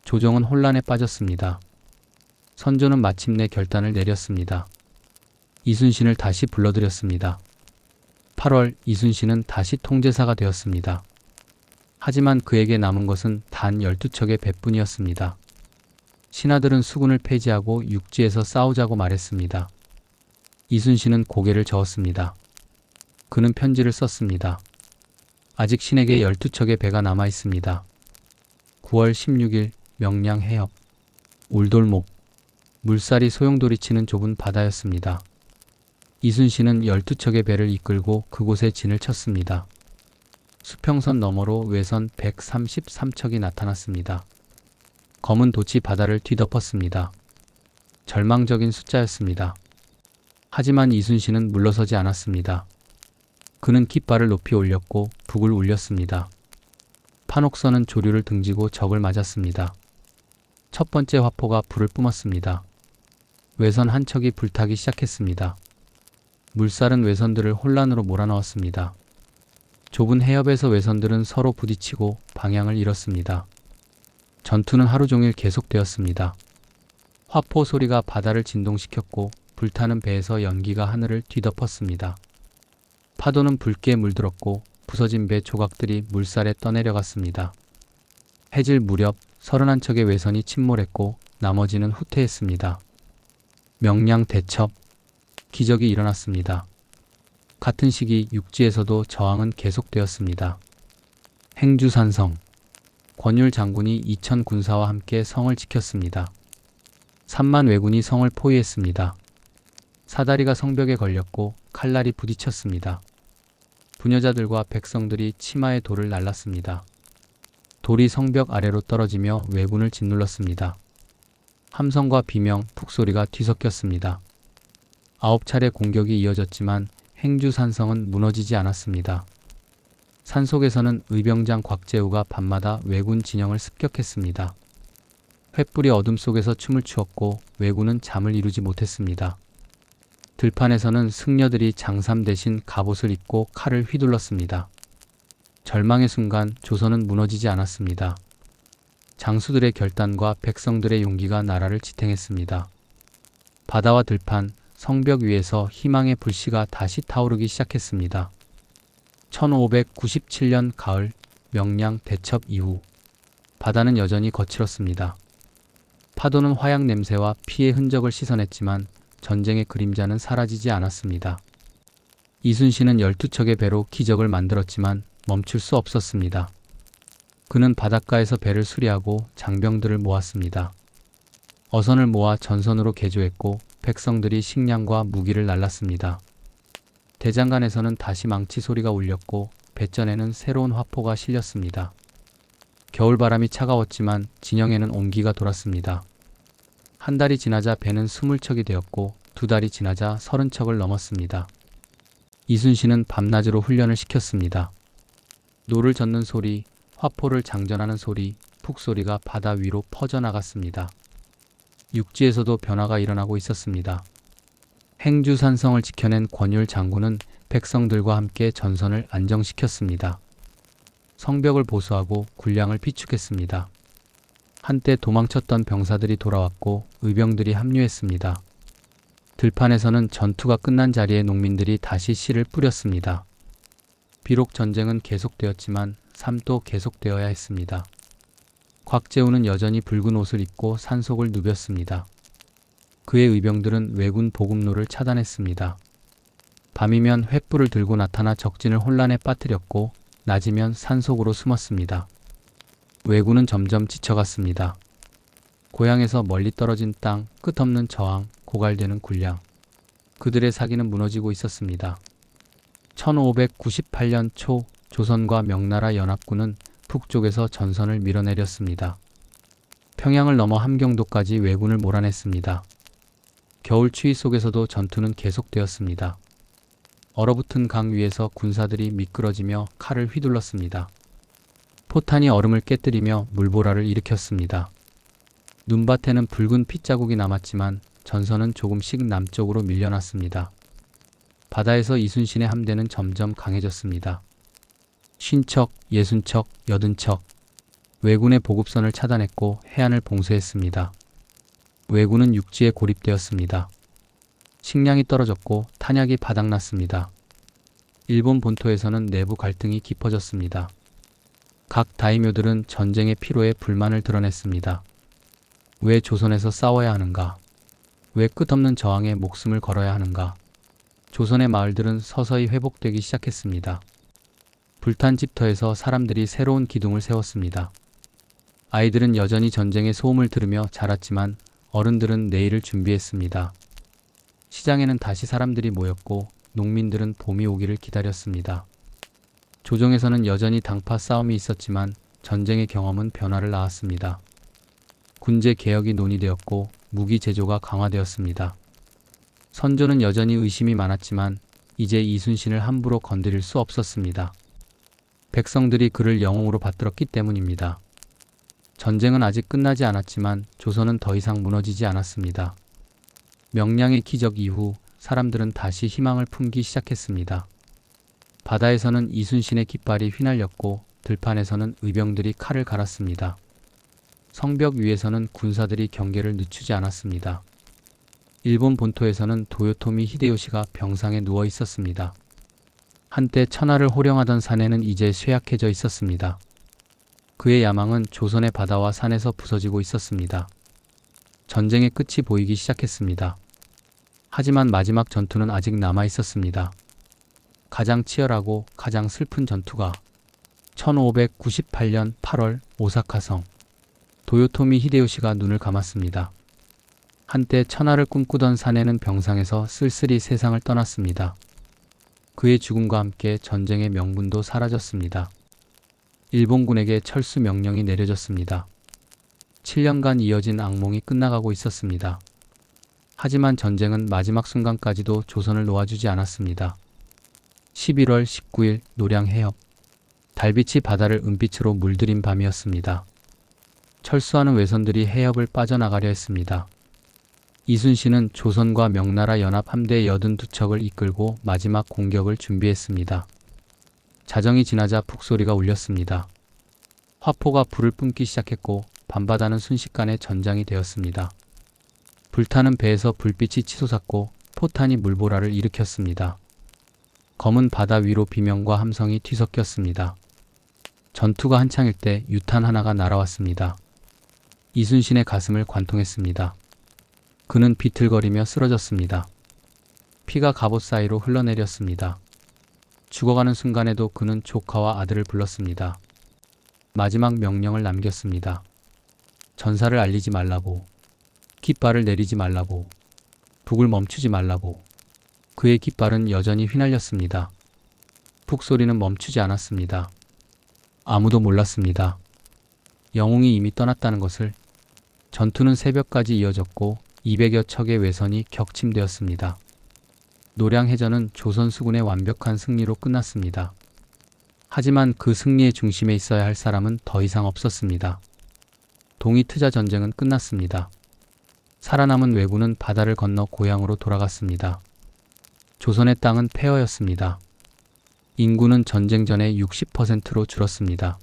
Speaker 1: 조정은 혼란에 빠졌습니다. 선조는 마침내 결단을 내렸습니다. 이순신을 다시 불러들였습니다. 8월 이순신은 다시 통제사가 되었습니다. 하지만 그에게 남은 것은 단 12척의 배뿐이었습니다. 신하들은 수군을 폐지하고 육지에서 싸우자고 말했습니다. 이순신은 고개를 저었습니다. 그는 편지를 썼습니다. 아직 신에게 12척의 배가 남아 있습니다. 9월 16일 명량 해협. 울돌목. 물살이 소용돌이치는 좁은 바다였습니다. 이순신은 12척의 배를 이끌고 그곳에 진을 쳤습니다. 수평선 너머로 외선 133척이 나타났습니다. 검은 돛이 바다를 뒤덮었습니다. 절망적인 숫자였습니다. 하지만 이순신은 물러서지 않았습니다. 그는 깃발을 높이 올렸고 북을 울렸습니다. 판옥선은 조류를 등지고 적을 맞았습니다. 첫 번째 화포가 불을 뿜었습니다. 외선 한 척이 불타기 시작했습니다. 물살은 외선들을 혼란으로 몰아넣었습니다. 좁은 해협에서 외선들은 서로 부딪히고 방향을 잃었습니다. 전투는 하루 종일 계속되었습니다. 화포 소리가 바다를 진동시켰고 불타는 배에서 연기가 하늘을 뒤덮었습니다. 파도는 붉게 물들었고 부서진 배 조각들이 물살에 떠내려갔습니다. 해질 무렵 31척의 외선이 침몰했고 나머지는 후퇴했습니다. 명량 대첩. 기적이 일어났습니다. 같은 시기 육지에서도 저항은 계속되었습니다. 행주산성. 권율 장군이 2000 군사와 함께 성을 지켰습니다. 3만 왜군이 성을 포위했습니다. 사다리가 성벽에 걸렸고 칼날이 부딪혔습니다. 부녀자들과 백성들이 치마에 돌을 날랐습니다. 돌이 성벽 아래로 떨어지며 왜군을 짓눌렀습니다. 함성과 비명, 푹소리가 뒤섞였습니다. 9차례 공격이 이어졌지만 행주산성은 무너지지 않았습니다. 산속에서는 의병장 곽재우가 밤마다 왜군 진영을 습격했습니다. 횃불이 어둠 속에서 춤을 추었고 왜군은 잠을 이루지 못했습니다. 들판에서는 승려들이 장삼 대신 갑옷을 입고 칼을 휘둘렀습니다. 절망의 순간 조선은 무너지지 않았습니다. 장수들의 결단과 백성들의 용기가 나라를 지탱했습니다. 바다와 들판, 성벽 위에서 희망의 불씨가 다시 타오르기 시작했습니다. 1597년 가을, 명량 대첩 이후 바다는 여전히 거칠었습니다. 파도는 화약 냄새와 피의 흔적을 씻어냈지만 전쟁의 그림자는 사라지지 않았습니다. 이순신은 12척의 배로 기적을 만들었지만 멈출 수 없었습니다. 그는 바닷가에서 배를 수리하고 장병들을 모았습니다. 어선을 모아 전선으로 개조했고 백성들이 식량과 무기를 날랐습니다. 대장간에서는 다시 망치 소리가 울렸고 뱃전에는 새로운 화포가 실렸습니다. 겨울바람이 차가웠지만 진영에는 온기가 돌았습니다. 한 달이 지나자 배는 20척이 되었고 2달이 지나자 30척을 넘었습니다. 이순신은 밤낮으로 훈련을 시켰습니다. 노를 젓는 소리, 화포를 장전하는 소리, 푹소리가 바다 위로 퍼져나갔습니다. 육지에서도 변화가 일어나고 있었습니다. 행주산성을 지켜낸 권율 장군은 백성들과 함께 전선을 안정시켰습니다. 성벽을 보수하고 군량을 비축했습니다. 한때 도망쳤던 병사들이 돌아왔고 의병들이 합류했습니다. 들판에서는 전투가 끝난 자리에 농민들이 다시 씨를 뿌렸습니다. 비록 전쟁은 계속되었지만 삶도 계속되어야 했습니다. 곽재우는 여전히 붉은 옷을 입고 산속을 누볐습니다. 그의 의병들은 왜군 보급로를 차단했습니다. 밤이면 횃불을 들고 나타나 적진을 혼란에 빠뜨렸고 낮이면 산속으로 숨었습니다. 왜군은 점점 지쳐갔습니다. 고향에서 멀리 떨어진 땅, 끝없는 저항, 고갈되는 군량. 그들의 사기는 무너지고 있었습니다. 1598년 초 조선과 명나라 연합군은 북쪽에서 전선을 밀어내렸습니다. 평양을 넘어 함경도까지 왜군을 몰아냈습니다. 겨울 추위 속에서도 전투는 계속되었습니다. 얼어붙은 강 위에서 군사들이 미끄러지며 칼을 휘둘렀습니다. 포탄이 얼음을 깨뜨리며 물보라를 일으켰습니다. 눈밭에는 붉은 핏자국이 남았지만 전선은 조금씩 남쪽으로 밀려났습니다. 바다에서 이순신의 함대는 점점 강해졌습니다. 50척, 60척, 80척. 왜군의 보급선을 차단했고 해안을 봉쇄했습니다. 왜군은 육지에 고립되었습니다. 식량이 떨어졌고 탄약이 바닥났습니다. 일본 본토에서는 내부 갈등이 깊어졌습니다. 각 다이묘들은 전쟁의 피로에 불만을 드러냈습니다. 왜 조선에서 싸워야 하는가? 왜 끝없는 저항에 목숨을 걸어야 하는가? 조선의 마을들은 서서히 회복되기 시작했습니다. 불탄 집터에서 사람들이 새로운 기둥을 세웠습니다. 아이들은 여전히 전쟁의 소음을 들으며 자랐지만 어른들은 내일을 준비했습니다. 시장에는 다시 사람들이 모였고 농민들은 봄이 오기를 기다렸습니다. 조정에서는 여전히 당파 싸움이 있었지만 전쟁의 경험은 변화를 낳았습니다. 군제 개혁이 논의되었고 무기 제조가 강화되었습니다. 선조는 여전히 의심이 많았지만 이제 이순신을 함부로 건드릴 수 없었습니다. 백성들이 그를 영웅으로 받들었기 때문입니다. 전쟁은 아직 끝나지 않았지만 조선은 더 이상 무너지지 않았습니다. 명량의 기적 이후 사람들은 다시 희망을 품기 시작했습니다. 바다에서는 이순신의 깃발이 휘날렸고 들판에서는 의병들이 칼을 갈았습니다. 성벽 위에서는 군사들이 경계를 늦추지 않았습니다. 일본 본토에서는 도요토미 히데요시가 병상에 누워 있었습니다. 한때 천하를 호령하던 사내는 이제 쇠약해져 있었습니다. 그의 야망은 조선의 바다와 산에서 부서지고 있었습니다. 전쟁의 끝이 보이기 시작했습니다. 하지만 마지막 전투는 아직 남아 있었습니다. 가장 치열하고 가장 슬픈 전투가 1598년 8월 오사카성. 도요토미 히데요시가 눈을 감았습니다. 한때 천하를 꿈꾸던 사내는 병상에서 쓸쓸히 세상을 떠났습니다. 그의 죽음과 함께 전쟁의 명분도 사라졌습니다. 일본군에게 철수 명령이 내려졌습니다. 7년간 이어진 악몽이 끝나가고 있었습니다. 하지만 전쟁은 마지막 순간까지도 조선을 놓아주지 않았습니다. 11월 19일 노량 해협. 달빛이 바다를 은빛으로 물들인 밤이었습니다. 철수하는 외선들이 해협을 빠져나가려 했습니다. 이순신은 조선과 명나라 연합 함대 82척을 이끌고 마지막 공격을 준비했습니다. 자정이 지나자 북소리가 울렸습니다. 화포가 불을 뿜기 시작했고 밤바다는 순식간에 전장이 되었습니다. 불타는 배에서 불빛이 치솟았고 포탄이 물보라를 일으켰습니다. 검은 바다 위로 비명과 함성이 뒤섞였습니다. 전투가 한창일 때 유탄 하나가 날아왔습니다. 이순신의 가슴을 관통했습니다. 그는 비틀거리며 쓰러졌습니다. 피가 갑옷 사이로 흘러내렸습니다. 죽어가는 순간에도 그는 조카와 아들을 불렀습니다. 마지막 명령을 남겼습니다. 전사를 알리지 말라고, 깃발을 내리지 말라고, 북을 멈추지 말라고. 그의 깃발은 여전히 휘날렸습니다. 북소리는 멈추지 않았습니다. 아무도 몰랐습니다. 영웅이 이미 떠났다는 것을. 전투는 새벽까지 이어졌고 200여 척의 외선이 격침되었습니다. 노량해전은 조선 수군의 완벽한 승리로 끝났습니다. 하지만 그 승리의 중심에 있어야 할 사람은 더 이상 없었습니다. 동이트자 전쟁은 끝났습니다. 살아남은 왜군은 바다를 건너 고향으로 돌아갔습니다. 조선의 땅은 폐허였습니다. 인구는 전쟁 전의 60%로 줄었습니다.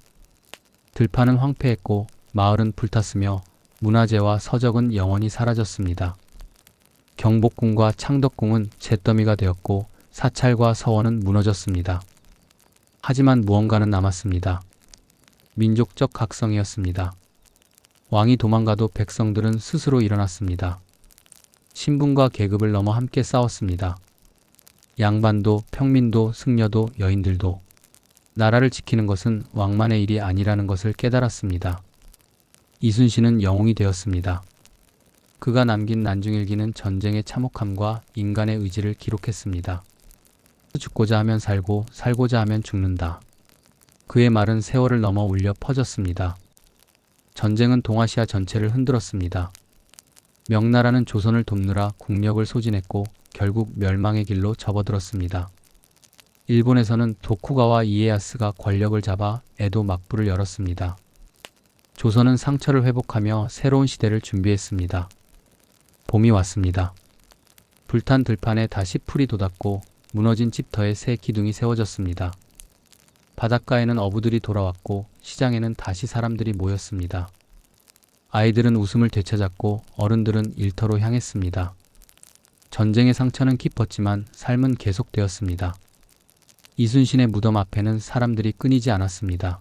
Speaker 1: 들판은 황폐했고 마을은 불탔으며 문화재와 서적은 영원히 사라졌습니다. 경복궁과 창덕궁은 잿더미가 되었고 사찰과 서원은 무너졌습니다. 하지만 무언가는 남았습니다. 민족적 각성이었습니다. 왕이 도망가도 백성들은 스스로 일어났습니다. 신분과 계급을 넘어 함께 싸웠습니다. 양반도 평민도 승려도 여인들도 나라를 지키는 것은 왕만의 일이 아니라는 것을 깨달았습니다. 이순신은 영웅이 되었습니다. 그가 남긴 난중일기는 전쟁의 참혹함과 인간의 의지를 기록했습니다. 죽고자 하면 살고 살고자 하면 죽는다. 그의 말은 세월을 넘어 울려 퍼졌습니다. 전쟁은 동아시아 전체를 흔들었습니다. 명나라는 조선을 돕느라 국력을 소진했고 결국 멸망의 길로 접어들었습니다. 일본에서는 도쿠가와 이에야스가 권력을 잡아 에도 막부를 열었습니다. 조선은 상처를 회복하며 새로운 시대를 준비했습니다. 봄이 왔습니다. 불탄 들판에 다시 풀이 돋았고 무너진 집터에 새 기둥이 세워졌습니다. 바닷가에는 어부들이 돌아왔고 시장에는 다시 사람들이 모였습니다. 아이들은 웃음을 되찾았고 어른들은 일터로 향했습니다. 전쟁의 상처는 깊었지만 삶은 계속되었습니다. 이순신의 무덤 앞에는 사람들이 끊이지 않았습니다.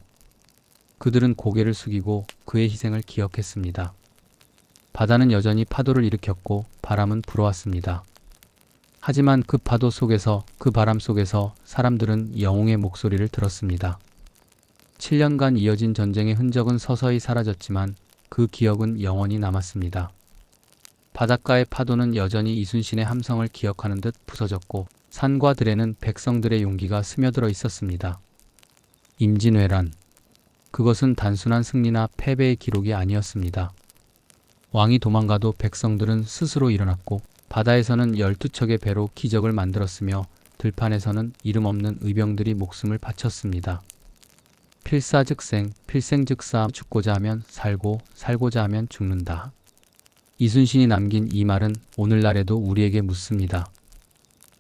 Speaker 1: 그들은 고개를 숙이고 그의 희생을 기억했습니다. 바다는 여전히 파도를 일으켰고 바람은 불어왔습니다. 하지만 그 파도 속에서, 그 바람 속에서 사람들은 영웅의 목소리를 들었습니다. 7년간 이어진 전쟁의 흔적은 서서히 사라졌지만 그 기억은 영원히 남았습니다. 바닷가의 파도는 여전히 이순신의 함성을 기억하는 듯 부서졌고 산과 들에는 백성들의 용기가 스며들어 있었습니다. 임진왜란. 그것은 단순한 승리나 패배의 기록이 아니었습니다. 왕이 도망가도 백성들은 스스로 일어났고 바다에서는 12척의 배로 기적을 만들었으며 들판에서는 이름 없는 의병들이 목숨을 바쳤습니다. 필사즉생, 필생즉사. 죽고자 하면 살고 살고자 하면 죽는다. 이순신이 남긴 이 말은 오늘날에도 우리에게 묻습니다.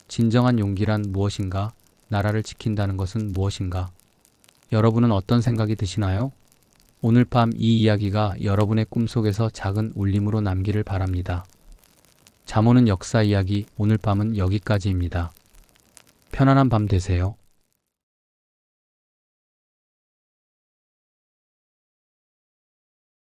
Speaker 1: 진정한 용기란 무엇인가? 나라를 지킨다는 것은 무엇인가? 여러분은 어떤 생각이 드시나요? 오늘 밤 이 이야기가 여러분의 꿈속에서 작은 울림으로 남기를 바랍니다. 잠 오는 역사 이야기 오늘 밤은 여기까지입니다. 편안한 밤 되세요.